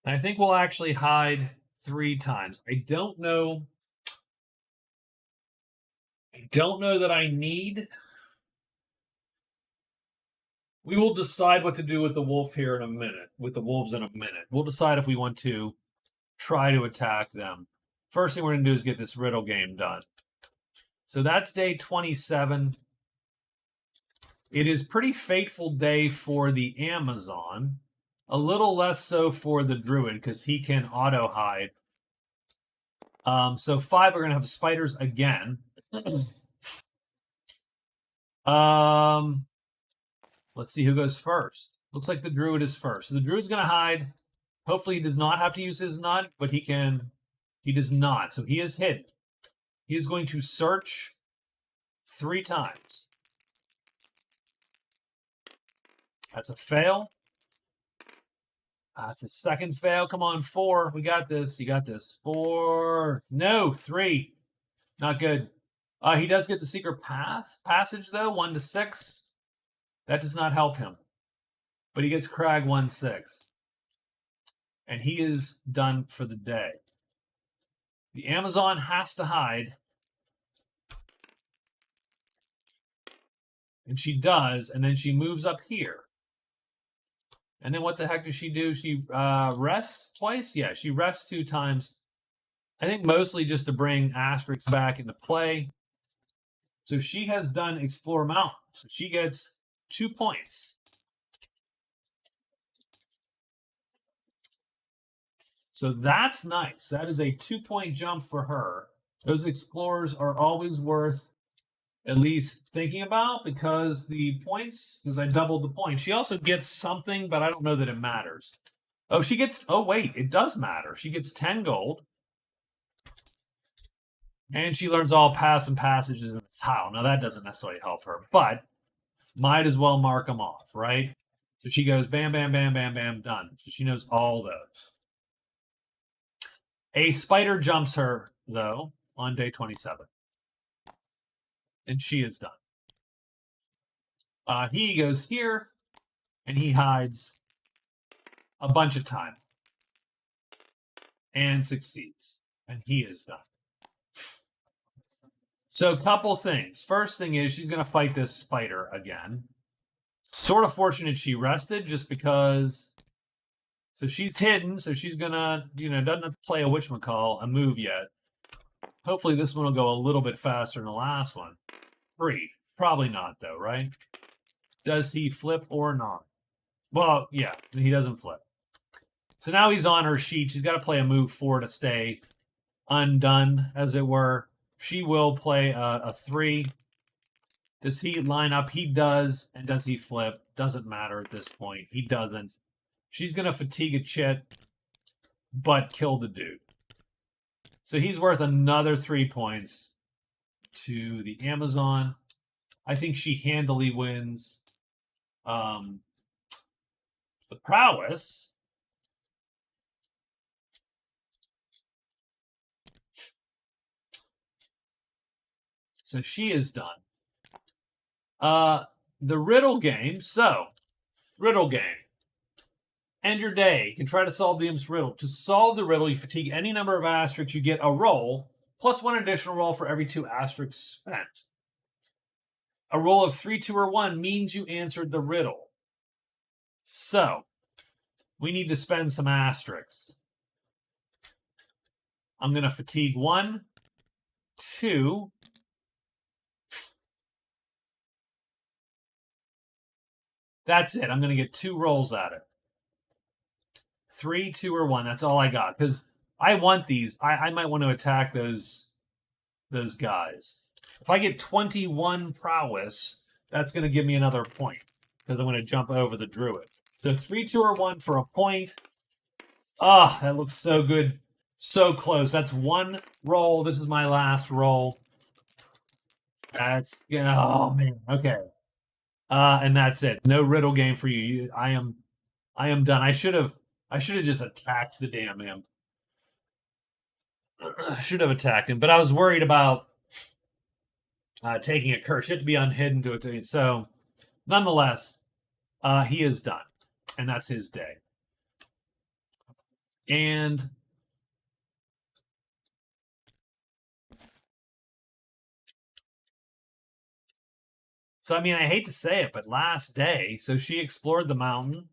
Speaker 1: And I think we'll actually hide 3 times. I don't know that I need... We will decide what to do with the wolf here in a minute, with the wolves in a minute. We'll decide if we want to try to attack them. First thing we're going to do is get this riddle game done. So that's day 27. It is pretty fateful day for the Amazon. A little less so for the Druid, because he can auto-hide. So 5 are going to have spiders again. Let's see who goes first. Looks like the Druid is first. So the Druid's going to hide. Hopefully he does not have to use his nut, but he can. He does not. So he is hidden. He is going to search 3 times. That's a fail. That's a second fail. Come on, 4. We got this. You got this. 4. No, 3. Not good. He does get the secret passage, though. 1 to 6. That does not help him. But he gets Crag 1/6. And he is done for the day. The Amazon has to hide. And she does, and then she moves up here. And then what the heck does she do? She rests twice? Yeah, she rests 2 times. I think mostly just to bring asterisks back into play. So she has done Explore Mountain. So she gets 2 points. So that's nice. That is a 2-point jump for her. Those explorers are always worth at least thinking about because I doubled the points. She also gets something, but I don't know that it matters. Oh, wait, it does matter. She gets 10 gold. And she learns all paths and passages in the tile. Now, that doesn't necessarily help her, but might as well mark them off, right? So she goes bam, bam, bam, bam, bam, done. So she knows all those. A spider jumps her, though, on day 27. And she is done. He goes here, and he hides a bunch of time. And succeeds. And he is done. So a couple things. First thing is she's going to fight this spider again. Sort of fortunate she rested just because... So she's hidden, so she's going to, doesn't have to play a move yet. Hopefully this one will go a little bit faster than the last one. 3. Probably not, though, right? Does he flip or not? Well, yeah, he doesn't flip. So now he's on her sheet. She's got to play a move 4 to stay undone, as it were. She will play a 3. Does he line up? He does. And does he flip? Doesn't matter at this point. He doesn't. She's going to fatigue a chit, but kill the dude. So he's worth another 3 points to the Amazon. I think she handily wins the prowess. So she is done. The Riddle Game. So, Riddle Game. End your day. You can try to solve the Imp's riddle. To solve the riddle, you fatigue any number of asterisks. You get a roll, plus 1 additional roll for every 2 asterisks spent. A roll of 3, 2, or 1 means you answered the riddle. So, we need to spend some asterisks. I'm going to fatigue 1, 2. That's it. I'm going to get 2 rolls at it. 3, 2, or 1. That's all I got. Because I want these. I might want to attack those guys. If I get 21 prowess, that's going to give me another point. Because I'm going to jump over the Druid. So 3, 2, or 1 for a point. Ah, that looks so good. So close. That's 1 roll. This is my last roll. That's gonna. Oh man. Okay. And that's it. No riddle game for you. I am done. I should have just attacked the damn imp. I should have attacked him, but I was worried about taking a curse. You have to be unhidden to it. So, nonetheless, he is done, and that's his day. And so, I mean, I hate to say it, but last day, so she explored the mountain.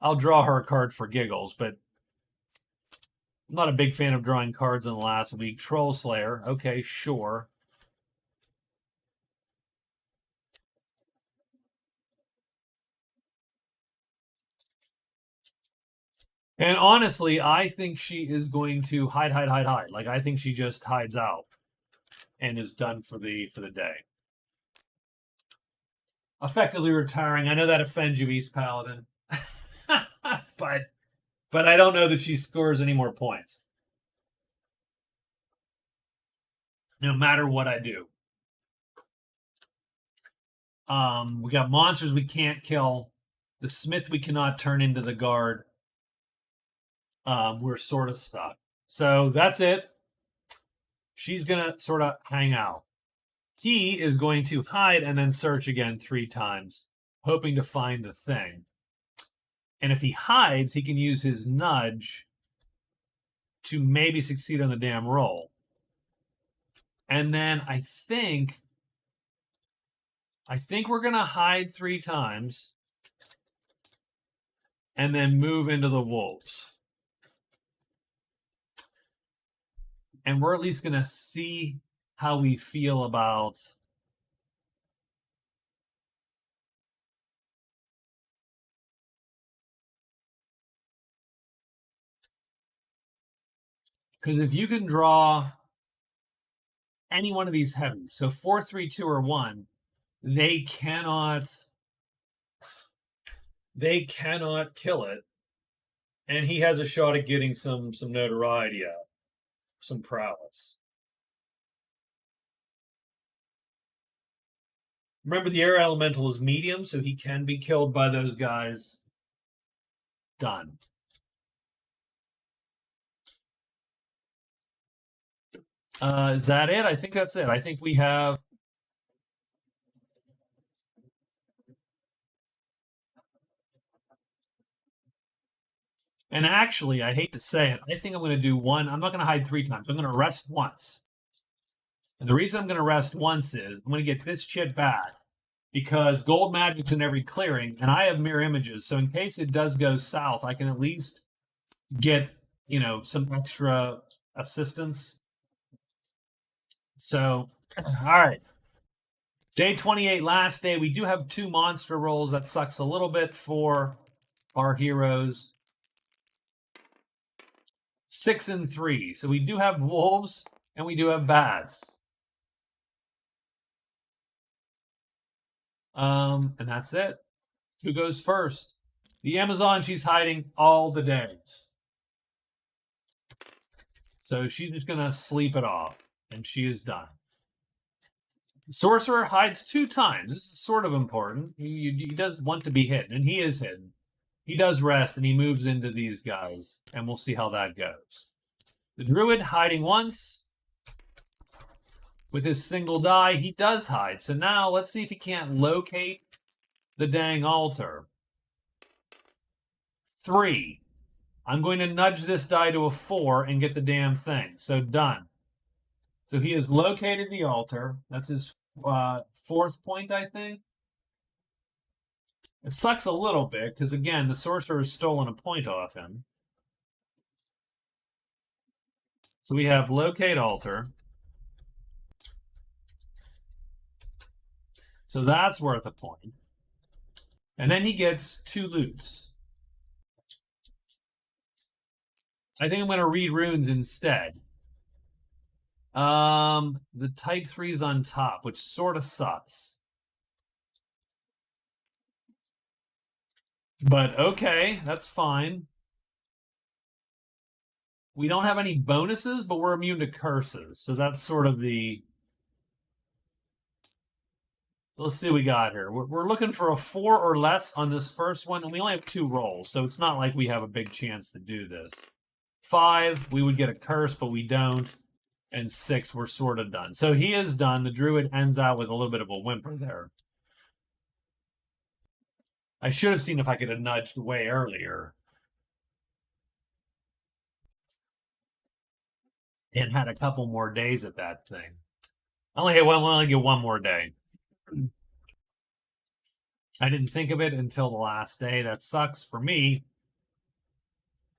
Speaker 1: I'll draw her a card for giggles, but I'm not a big fan of drawing cards in the last week. Troll Slayer. Okay, sure. And honestly, I think she is going to hide. Like, I think she just hides out and is done for the day. Effectively retiring. I know that offends you, East Paladin. but I don't know that she scores any more points. No matter what I do. We got monsters we can't kill. The smith we cannot turn into the guard. We're sort of stuck. So that's it. She's going to sort of hang out. He is going to hide and then search again 3 times, hoping to find the thing. And if he hides, he can use his nudge to maybe succeed on the damn roll. And then I think I think we're going to hide 3 times and then move into the wolves. And we're at least going to see how we feel about... Because if you can draw any one of these heavies, so 4, 3, 2, or 1, they cannot kill it. And he has a shot at getting some notoriety out, some prowess. Remember, the air elemental is medium, so he can be killed by those guys. Done. Is that it? I think that's it. I think we have... And actually, I hate to say it, I think I'm going to do one. I'm not going to hide 3 times. I'm going to rest once. And the reason I'm going to rest once is I'm going to get this chit back because gold magic's in every clearing, and I have mirror images. So in case it does go south, I can at least get, some extra assistance. So, all right. Day 28, last day. We do have 2 monster rolls. That sucks a little bit for our heroes. 6 and 3. So we do have wolves and we do have bats. And that's it. Who goes first? The Amazon, she's hiding all the days. So she's just going to sleep it off. And she is done. The sorcerer hides 2 times. This is sort of important. He does want to be hidden, and he is hidden. He does rest, and he moves into these guys. And we'll see how that goes. The druid hiding once. With his single die, he does hide. So now let's see if he can't locate the dang altar. 3. I'm going to nudge this die to a 4 and get the damn thing. So done. So he has located the altar. That's his 4th point, I think. It sucks a little bit because, again, the sorcerer has stolen a point off him. So we have locate altar. So that's worth a point. And then he gets 2 loots. I think I'm going to read runes instead. The type 3 is on top, which sort of sucks. But okay, that's fine. We don't have any bonuses, but we're immune to curses. So that's sort of the... Let's see what we got here. We're looking for a 4 or less on this first one, and we only have 2 rolls, so it's not like we have a big chance to do this. 5, we would get a curse, but we don't. And 6, we're sort of done. So he is done. The druid ends out with a little bit of a whimper there. I should have seen if I could have nudged way earlier. And had a couple more days at that thing. I only get one more day. I didn't think of it until the last day. That sucks for me.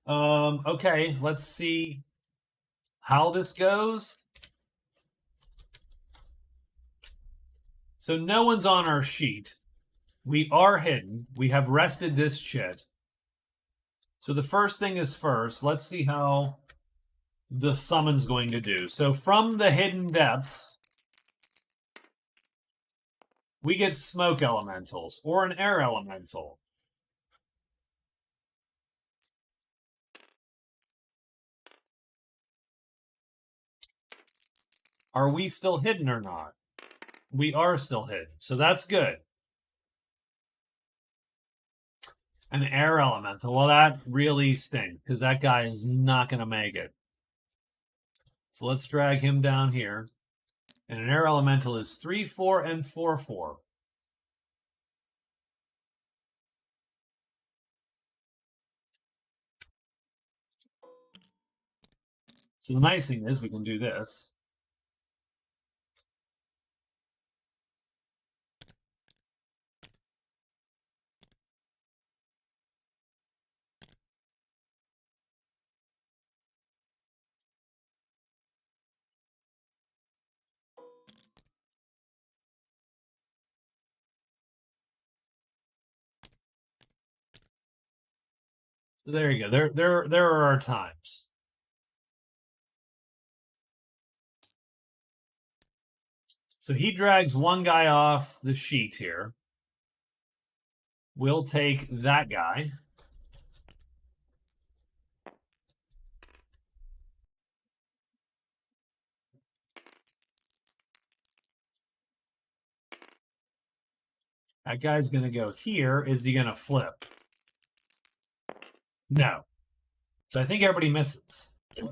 Speaker 1: Okay, let's see how this goes. So no one's on our sheet. We are hidden. We have rested this chit. So the first thing is first. Let's see how the summon's going to do. So from the hidden depths, we get smoke elementals or an air elemental. Are we still hidden or not? We are still hidden, so that's good. An air elemental. Well, that really stinks because that guy is not going to make it. So let's drag him down here. And an air elemental is 3/4 and 4/4. So the nice thing is we can do this. There you go. There are our times. So he drags one guy off the sheet here. We'll take that guy. That guy's going to go here. Is he going to flip? No. So I think everybody misses.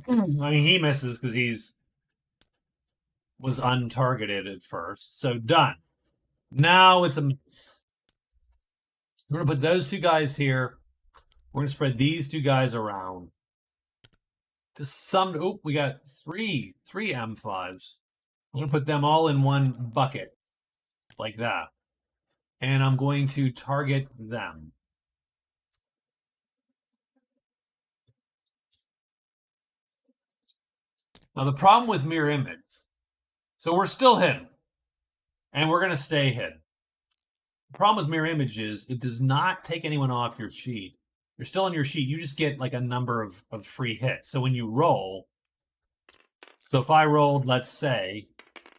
Speaker 1: I mean, he misses because was untargeted at first. So done. Now it's a miss. We're going to put those two guys here. We're going to spread these two guys around. To some, oh, we got three M5s. I'm going to put them all in one bucket like that. And I'm going to target them. Now, the problem with mirror image, so we're still hidden. And we're going to stay hidden. The problem with mirror image is it does not take anyone off your sheet. You're still on your sheet. You just get like a number of free hits. So when you roll, so if I rolled, let's say,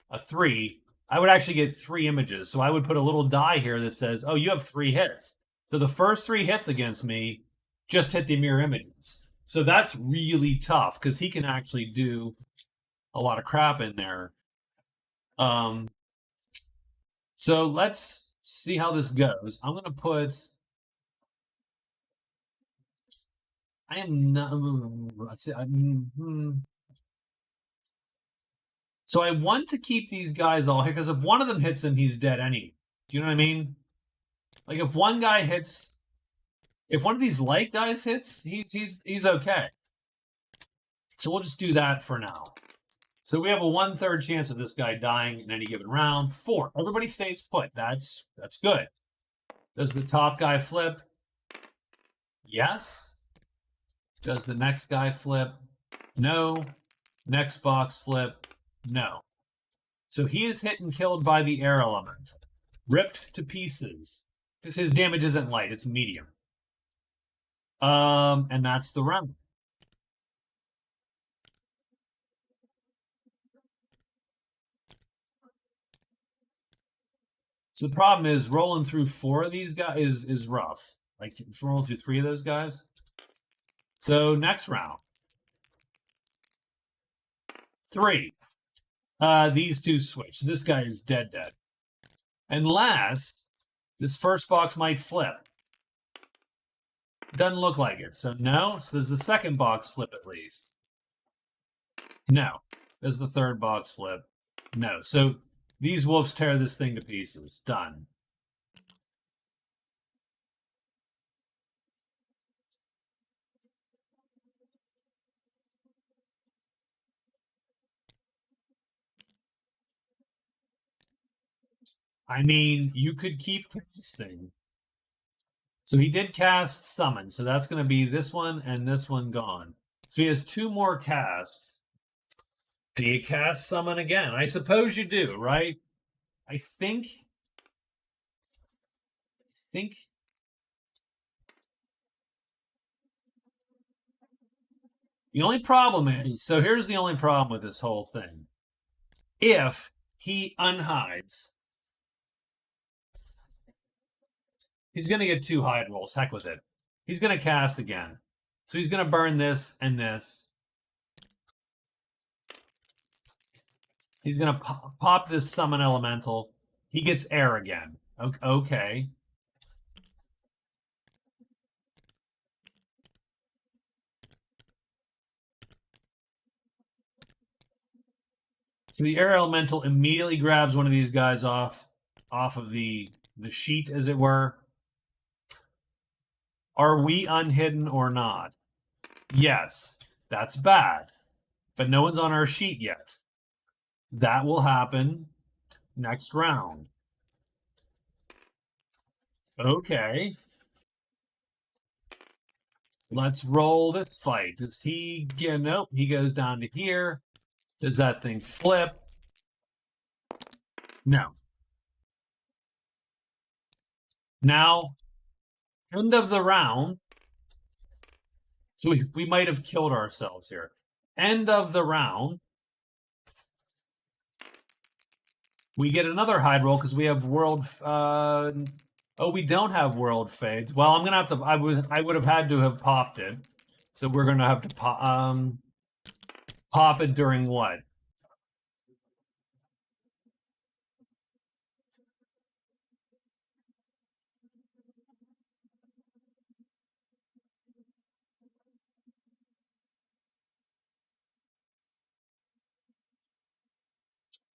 Speaker 1: a 3, I would actually get 3 images. So I would put a little die here that says, oh, you have 3 hits. So the first 3 hits against me just hit the mirror images. So that's really tough because he can actually do a lot of crap in there. So let's see how this goes. I'm going to put... I am not... Let's see. So I want to keep these guys all here because if one of them hits him, he's dead anyway. Do you know what I mean? Like if one guy hits... If one of these light guys hits, he's okay. So we'll just do that for now. So we have a 1/3 chance of this guy dying in any given round. 4. Everybody stays put. That's good. Does the top guy flip? Yes. Does the next guy flip? No. Next box flip? No. So he is hit and killed by the air element. Ripped to pieces. Because his damage isn't light, it's medium. And that's the round. So the problem is rolling through 4 of these guys is rough. Like rolling through 3 of those guys. So next round. 3. These two switch. This guy is dead. And last, this first box might flip. Doesn't look like it. So no. So does the second box flip at least? No. Does the third box flip? No. So these wolves tear this thing to pieces. Done. I mean, you could keep casting. So he did cast Summon. So that's going to be this one and this one gone. So he has 2 more casts. Do you cast Summon again? I suppose you do, right? I think... The only problem is... So here's the only problem with this whole thing. If he unhides... He's going to get 2 hide rolls. Heck with it. He's going to cast again. So he's going to burn this and this. He's going to pop this Summon Elemental. He gets air again. Okay. So the air elemental immediately grabs one of these guys off of the sheet, as it were. Are we unhidden or not? Yes. That's bad. But no one's on our sheet yet. That will happen next round. Okay. Let's roll this fight. Does he get... Nope, he goes down to here. Does that thing flip? No. Now, end of the round. So we might have killed ourselves here. End of the round. We get another hide roll because we have world. Oh, we don't have world fades. Well, I'm gonna have to. I would have had to have popped it. So we're gonna have to pop it during what?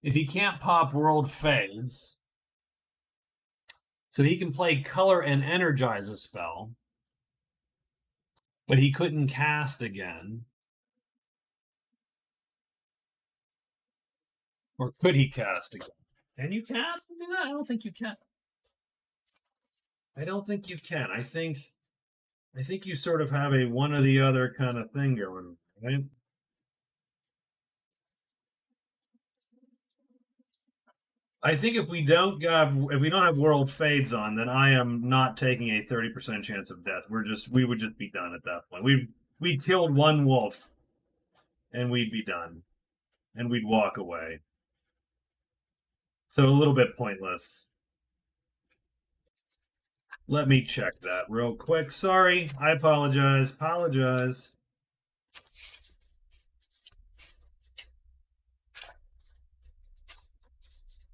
Speaker 1: If he can't pop world fades, so he can play color and energize a spell, but he couldn't cast again. Or could he cast again? Can you cast? I don't think you can. I don't think you can. I think you sort of have a one or the other kind of thing going, right? I think if we don't have world fades on, then I am not taking a 30% chance of death. We would just be done at that point. We killed one wolf, and we'd be done, and we'd walk away. So a little bit pointless. Let me check that real quick. Sorry, I apologize. Apologize.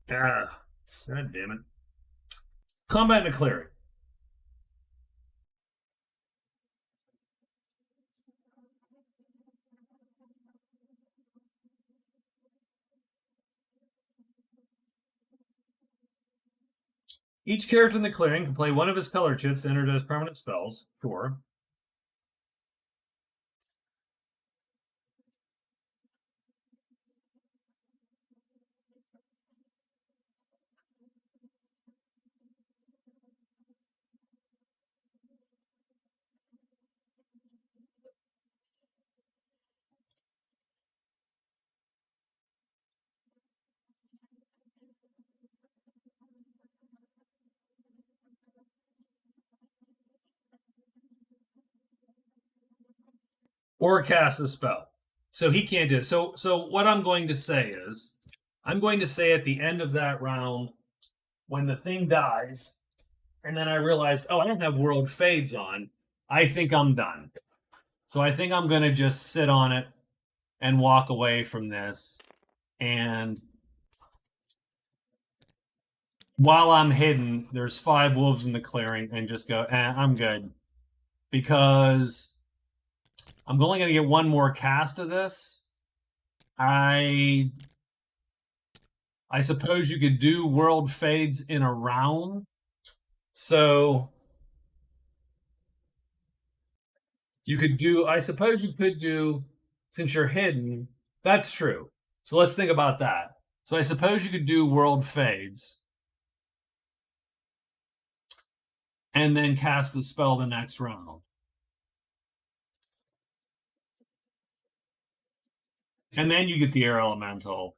Speaker 1: Ah, god damn it. Combat and a cleric. Each character in the clearing can play one of his color chips to enter as permanent spells. 4. Or cast a spell. So he can't do it. So what I'm going to say is, I'm going to say at the end of that round, when the thing dies, and then I realized, oh, I don't have world fades on, I think I'm done. So I think I'm going to just sit on it and walk away from this. And while I'm hidden, there's 5 wolves in the clearing, and just go, I'm good. Because I'm only going to get one more cast of this. I suppose you could do world fades in a round. So you could do, I suppose you could do, since you're hidden, that's true. So let's think about that. So I suppose you could do world fades and then cast the spell the next round. And then you get the air elemental.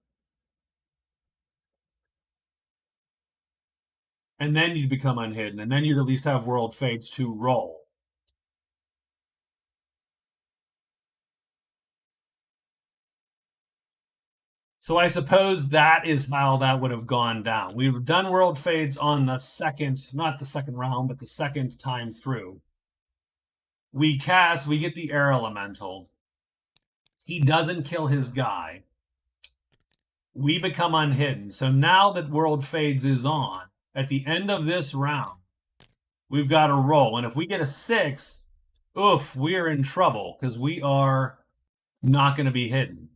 Speaker 1: And then you become unhidden. And then you'd at least have world fades to roll. So I suppose that is how that would have gone down. We've done world fades on the second, not the second round, but the second time through. We get the air elemental. He doesn't kill his guy. We become unhidden. So now that world fades is on, at the end of this round, we've got to roll. And if we get a 6, oof, we're in trouble because we are not going to be hidden.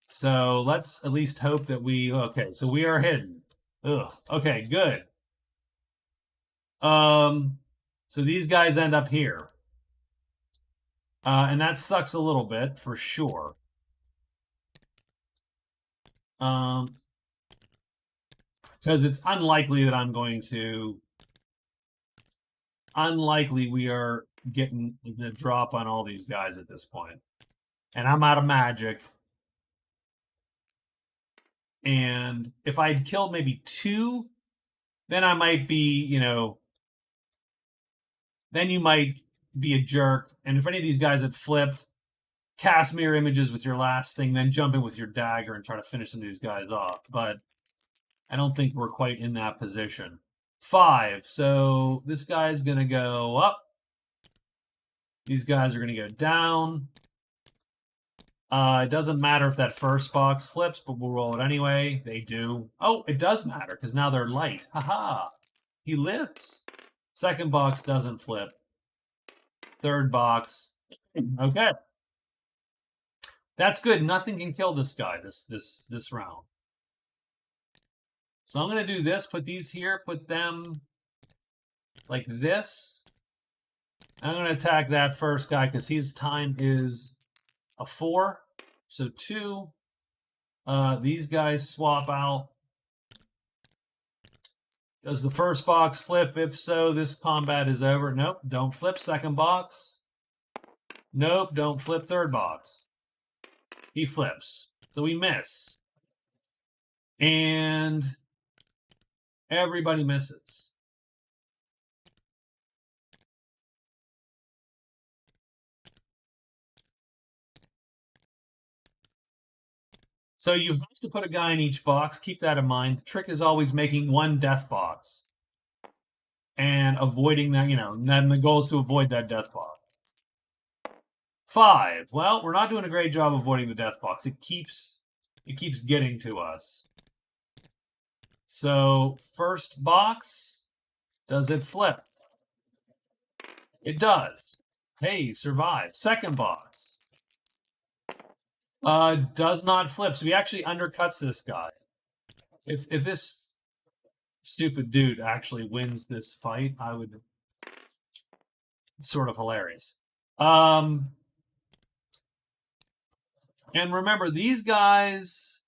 Speaker 1: So let's at least hope that okay, so we are hidden. Ugh, okay, good. So these guys end up here. And that sucks a little bit, for sure. Because it's unlikely that I'm going to... Unlikely we are getting the drop on all these guys at this point. And I'm out of magic. And if I'd killed maybe 2, then I might be, then you might be a jerk. And if any of these guys had flipped, cast mirror images with your last thing, then jump in with your dagger and try to finish some of these guys off. But I don't think we're quite in that position. 5. So this guy's going to go up. These guys are going to go down. It doesn't matter if that first box flips, but we'll roll it anyway. They do. Oh, it does matter because now they're light. Haha. He lives. Second box doesn't flip. Third box. Okay. That's good. Nothing can kill this guy this round. So I'm going to do this. Put these here. Put them like this. I'm going to attack that first guy because his time is a 4. So 2. These guys swap out. Does the first box flip? If so, this combat is over. Nope, don't flip second box. Nope, don't flip third box. He flips. So we miss. And everybody misses. So you have to put a guy in each box. Keep that in mind. The trick is always making one death box and avoiding that, and then the goal is to avoid that death box. 5. Well, we're not doing a great job avoiding the death box. It keeps getting to us. So first box, does it flip? It does. Hey, survive. Second box. Does not flip. So he actually undercuts this guy. If this stupid dude actually wins this fight, I would. Sort of hilarious. And remember, these guys.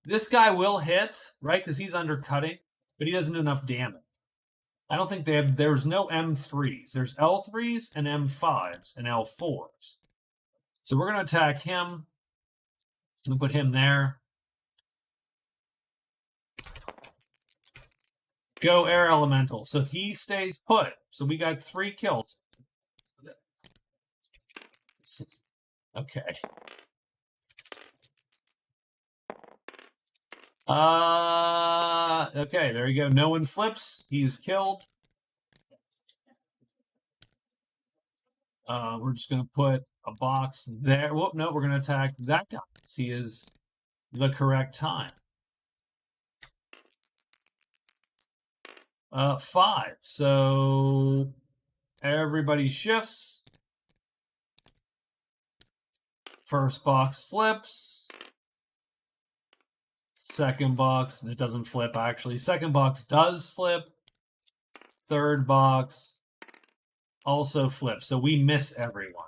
Speaker 1: This guy will hit, right? Because he's undercutting, but he doesn't do enough damage. I don't think they have. There's no M3s. There's L3s and M5s and L4s. So we're going to attack him. We'll put him there. Go air elemental. So he stays put. So we got 3 kills. Okay. Okay, there you go. No one flips. He's killed. We're just going to put a box there. Whoop, no, we're going to attack that guy. He is the correct time. 5. So everybody shifts. First box flips. Second box, it doesn't flip actually. Second box does flip. Third box also flips. So we miss everyone.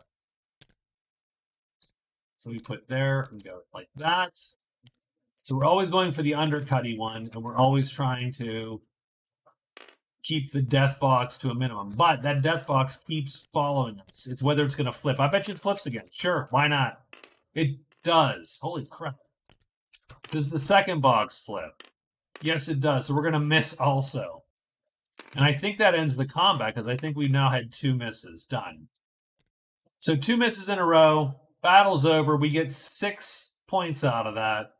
Speaker 1: So we put there and go like that. So we're always going for the undercutty one, and we're always trying to keep the death box to a minimum. But that death box keeps following us. It's whether it's going to flip. I bet you it flips again. Sure, why not? It does. Holy crap. Does the second box flip? Yes, it does. So we're going to miss also. And I think that ends the combat because I think we've now had 2 misses. Done. So 2 misses in a row. Battle's over. We get 6 points out of that.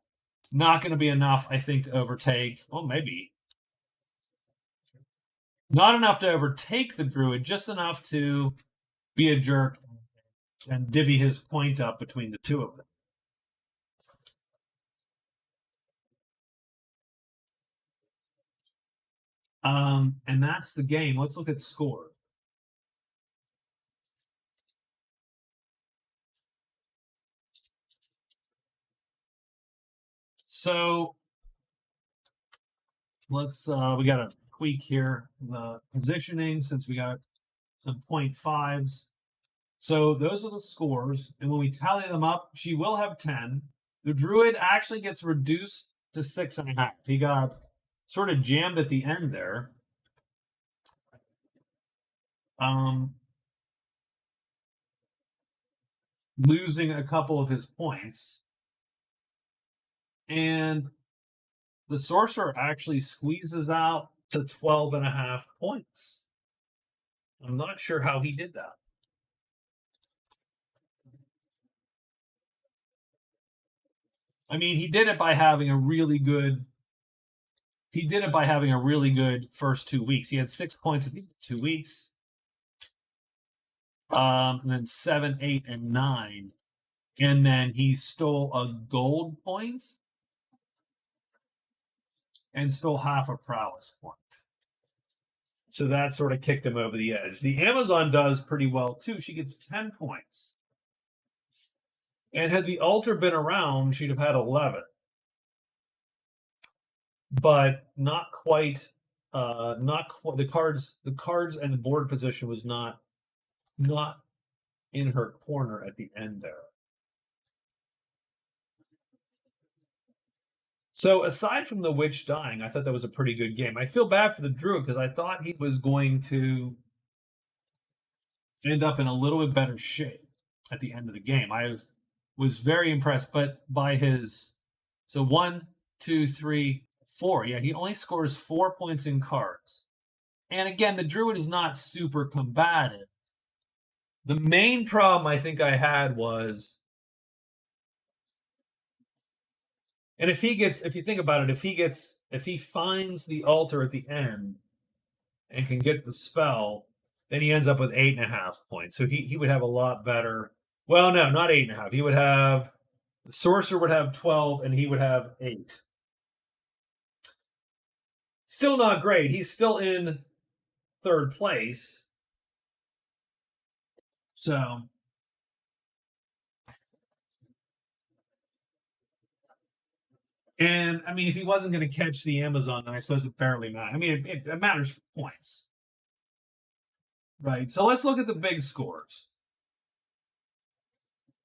Speaker 1: Not going to be enough, I think, to overtake. Well, maybe. Not enough to overtake the Druid, just enough to be a jerk and divvy his point up between the 2 of them. And that's the game. Let's look at score. So let's we got to tweak here the positioning since we got some 0.5s. So those are the scores, and when we tally them up, she will have 10. The Druid actually gets reduced to 6.5. He got sort of jammed at the end there. Losing a couple of his points. And the Sorcerer actually squeezes out to 12.5 points. I'm not sure how he did that. I mean, he did it by having a really good. He did it by having a really good first 2 weeks. He had 6 points at the 2 weeks, and then 7, 8, and 9, and then he stole a gold point and stole half a prowess point. So that sort of kicked him over the edge. The Amazon does pretty well too. She gets 10 points. And had the altar been around, she'd have had 11. But not quite the cards and the board position was not in her corner at the end there. So aside from the witch dying, I thought that was a pretty good game. I feel bad for the Druid because I thought he was going to end up in a little bit better shape at the end of the game. I was very impressed, but by his 1, 2, 3, 4. Yeah, he only scores 4 points in cards. And again, the Druid is not super combative. The main problem I think I had was, and if you think about it, if he finds the altar at the end and can get the spell, then he ends up with 8.5 points. So he would have a lot better. Well, no, not 8.5. He would have, the sorcerer would have 12 and he would have 8. Still not great. He's still in third place. So, and I mean, if he wasn't going to catch the Amazon, then I suppose it barely matters. I mean, it matters for points. Right. So let's look at the big scores.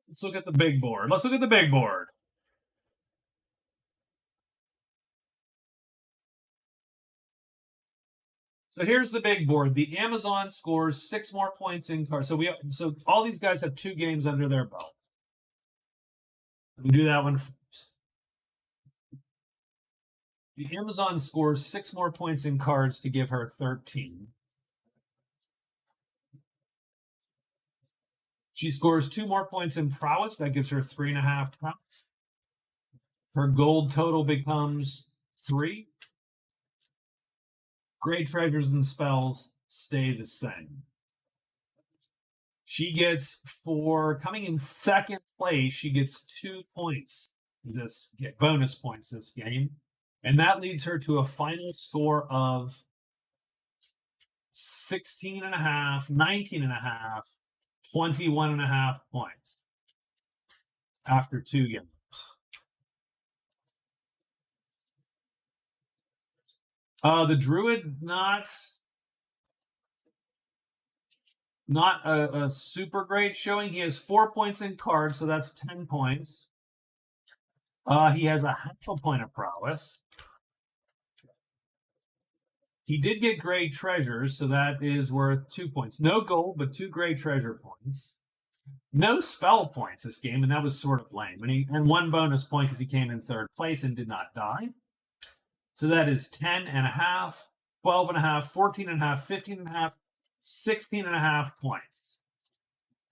Speaker 1: Let's look at the big board. Let's look at the big board. So here's the big board. The Amazon scores 6 more points in cards. So all these guys have 2 games under their belt. Let me do that one first. The Amazon scores 6 more points in cards to give her 13. She scores 2 more points in prowess. That gives her 3.5 prowess. Her gold total becomes 3. Great treasures and spells stay the same. She gets, for coming in second place, she gets 2 points. Bonus points this game. And that leads her to a final score of 16.5, 19.5, 21.5 points after 2 games. The Druid, not a super great showing. He has 4 points in cards, so that's 10 points. He has a half a point of prowess. He did get great treasures, so that is worth 2 points. No gold, but 2 great treasure points. No spell points this game, and that was sort of lame. And 1 bonus point because he came in third place and did not die. So that is 10.5, 12.5, 14.5, 15.5, 16.5 points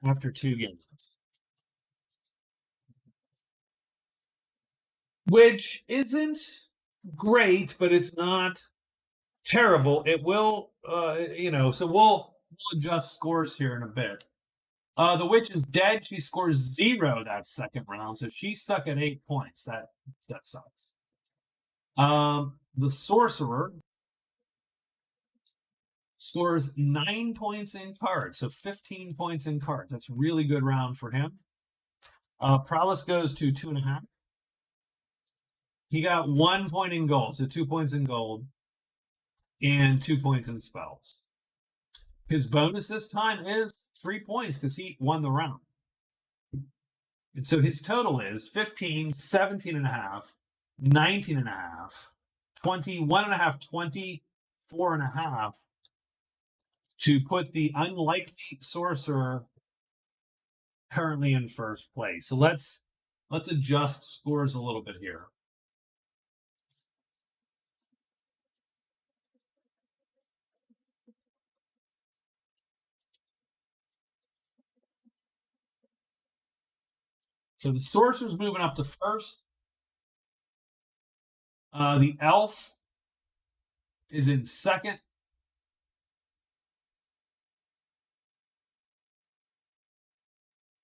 Speaker 1: after 2 games. Which isn't great, but it's not terrible. It will, so we'll adjust scores here in a bit. The witch is dead. She scores 0 that second round, so she's stuck at 8 points. That sucks. The sorcerer scores 9 points in cards, so 15 points in cards. That's a really good round for him. Prowess goes to 2.5. He got 1 point in gold, so 2 points in gold, and 2 points in spells. His bonus this time is 3 points because he won the round. And so his total is 15, 17.5, 19.5, 21.5, 24.5 to put the unlikely sorcerer currently in first place. So let's adjust scores a little bit here. So the sorcerer's moving up to first. The elf is in second.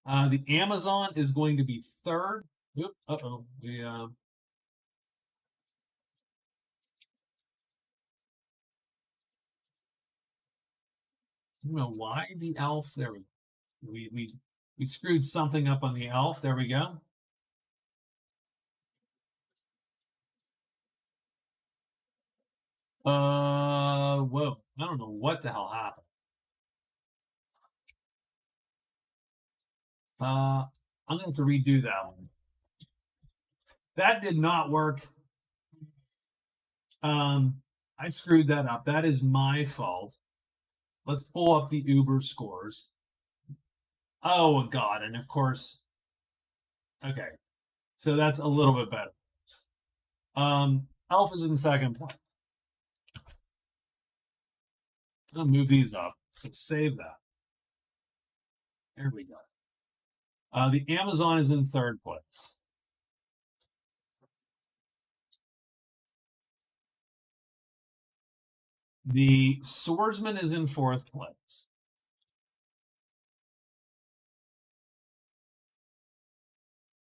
Speaker 1: The Amazon is going to be third. Oop, uh-oh. I don't know why the elf. There we screwed something up on the elf. There we go. Whoa. I don't know what the hell happened. I'm gonna have to redo that one. That did not work. I screwed that up. That is my fault. Let's pull up the Uber scores. Oh God, and of course, okay. So that's a little bit better. Elf is in second place. I'm gonna move these up. So save that. There we go. The Amazon is in third place. The Swordsman is in fourth place.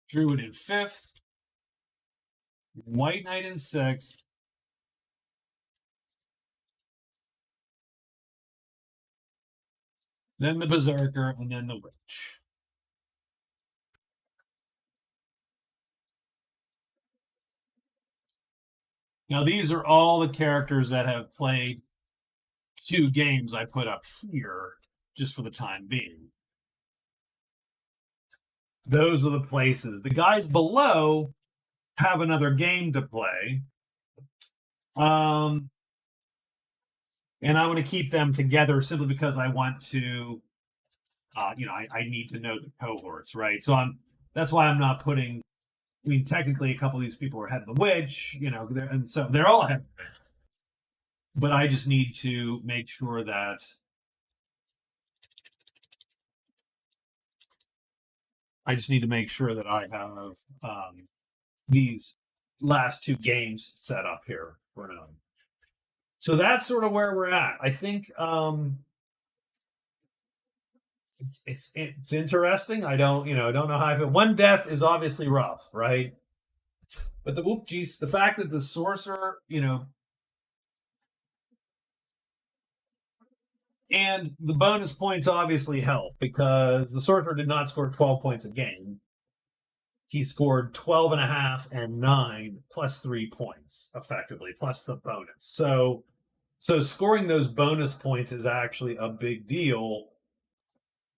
Speaker 1: Druid in fifth. White Knight in sixth. Then the Berserker, and then the Witch. Now, these are all the characters that have played 2 games I put up here just for the time being. Those are the places. The guys below have another game to play. And I want to keep them together simply because I want to, I need to know the cohorts, right? So that's why I'm not putting. I mean, technically, a couple of these people are ahead of the Witch, and so they're all ahead. But I just need to make sure that I have these last 2 games set up here for now. So that's sort of where we're at. I think it's interesting. I don't know how I feel. 1 death is obviously rough, right? But the fact that the sorcerer, and the bonus points obviously help because the sorcerer did not score 12 points a game. He scored 12 and a half and 9 plus 3 points effectively, plus the bonus. So scoring those bonus points is actually a big deal.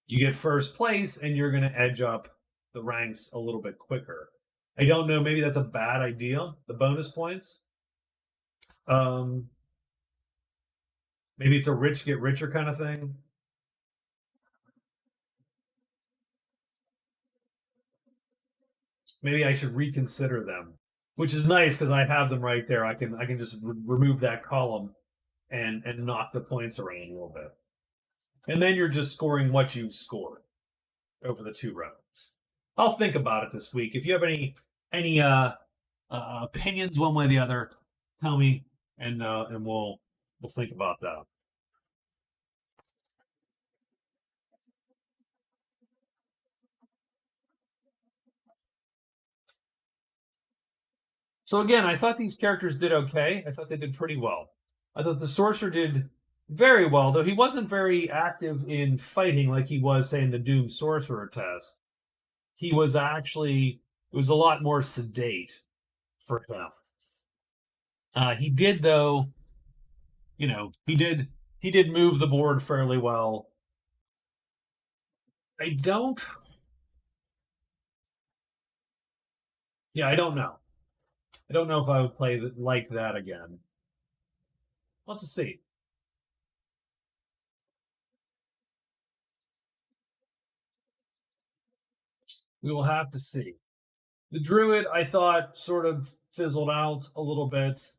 Speaker 1: You get first place and you're going to edge up the ranks a little bit quicker. I don't know, maybe that's a bad idea, the bonus points. Maybe it's a rich get richer kind of thing. Maybe I should reconsider them, which is nice because I have them right there. I can just remove that column and knock the points around a little bit. And then you're just scoring what you've scored over the 2 rounds. I'll think about it this week. If you have any opinions one way or the other, tell me, and we'll think about that. So again, I thought these characters did okay. I thought they did pretty well. I thought the sorcerer did very well, though he wasn't very active in fighting like he was, say, in the Doom Sorcerer test. He was actually, it was a lot more sedate for him. He did, though, he did move the board fairly well. I don't know. I don't know if I would play like that again. We'll have to see. We will have to see. The Druid, I thought, sort of fizzled out a little bit.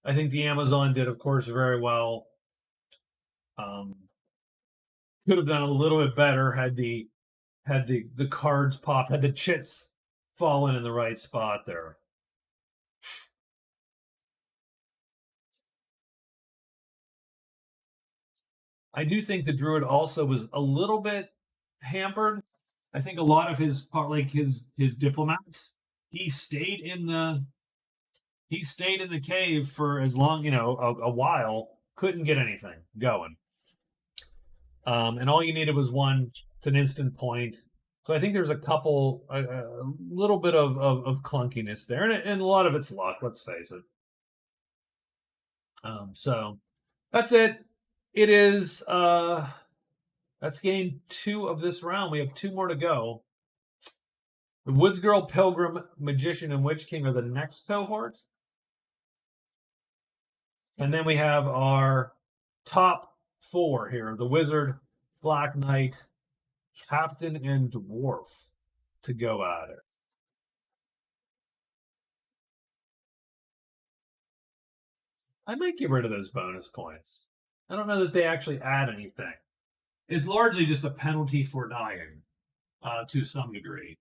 Speaker 1: I think the Amazon did, of course, very well. Could have done a little bit better had the cards popped, had the chits fallen in the right spot there. I do think the Druid also was a little bit hampered. I think a lot of his like his diplomats, he stayed in the cave for as long, a while, couldn't get anything going. And all you needed was one. It's an instant point. So I think there's a little bit of clunkiness there, and a lot of it's luck. Let's face it. So that's it. It is that's game 2 of this round. We have 2 more to go. The Woods Girl, Pilgrim, Magician, and Witch King are the next cohort. And then we have our top 4 here. The Wizard, Black Knight, Captain, and Dwarf to go at it. I might get rid of those bonus points. I don't know that they actually add anything. It's largely just a penalty for dying to some degree.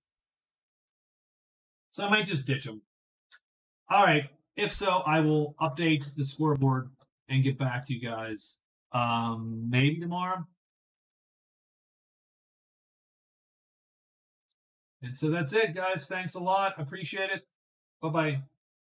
Speaker 1: So I might just ditch them. All right. If so, I will update the scoreboard and get back to you guys maybe tomorrow. And so that's it, guys. Thanks a lot. Appreciate it. Bye-bye.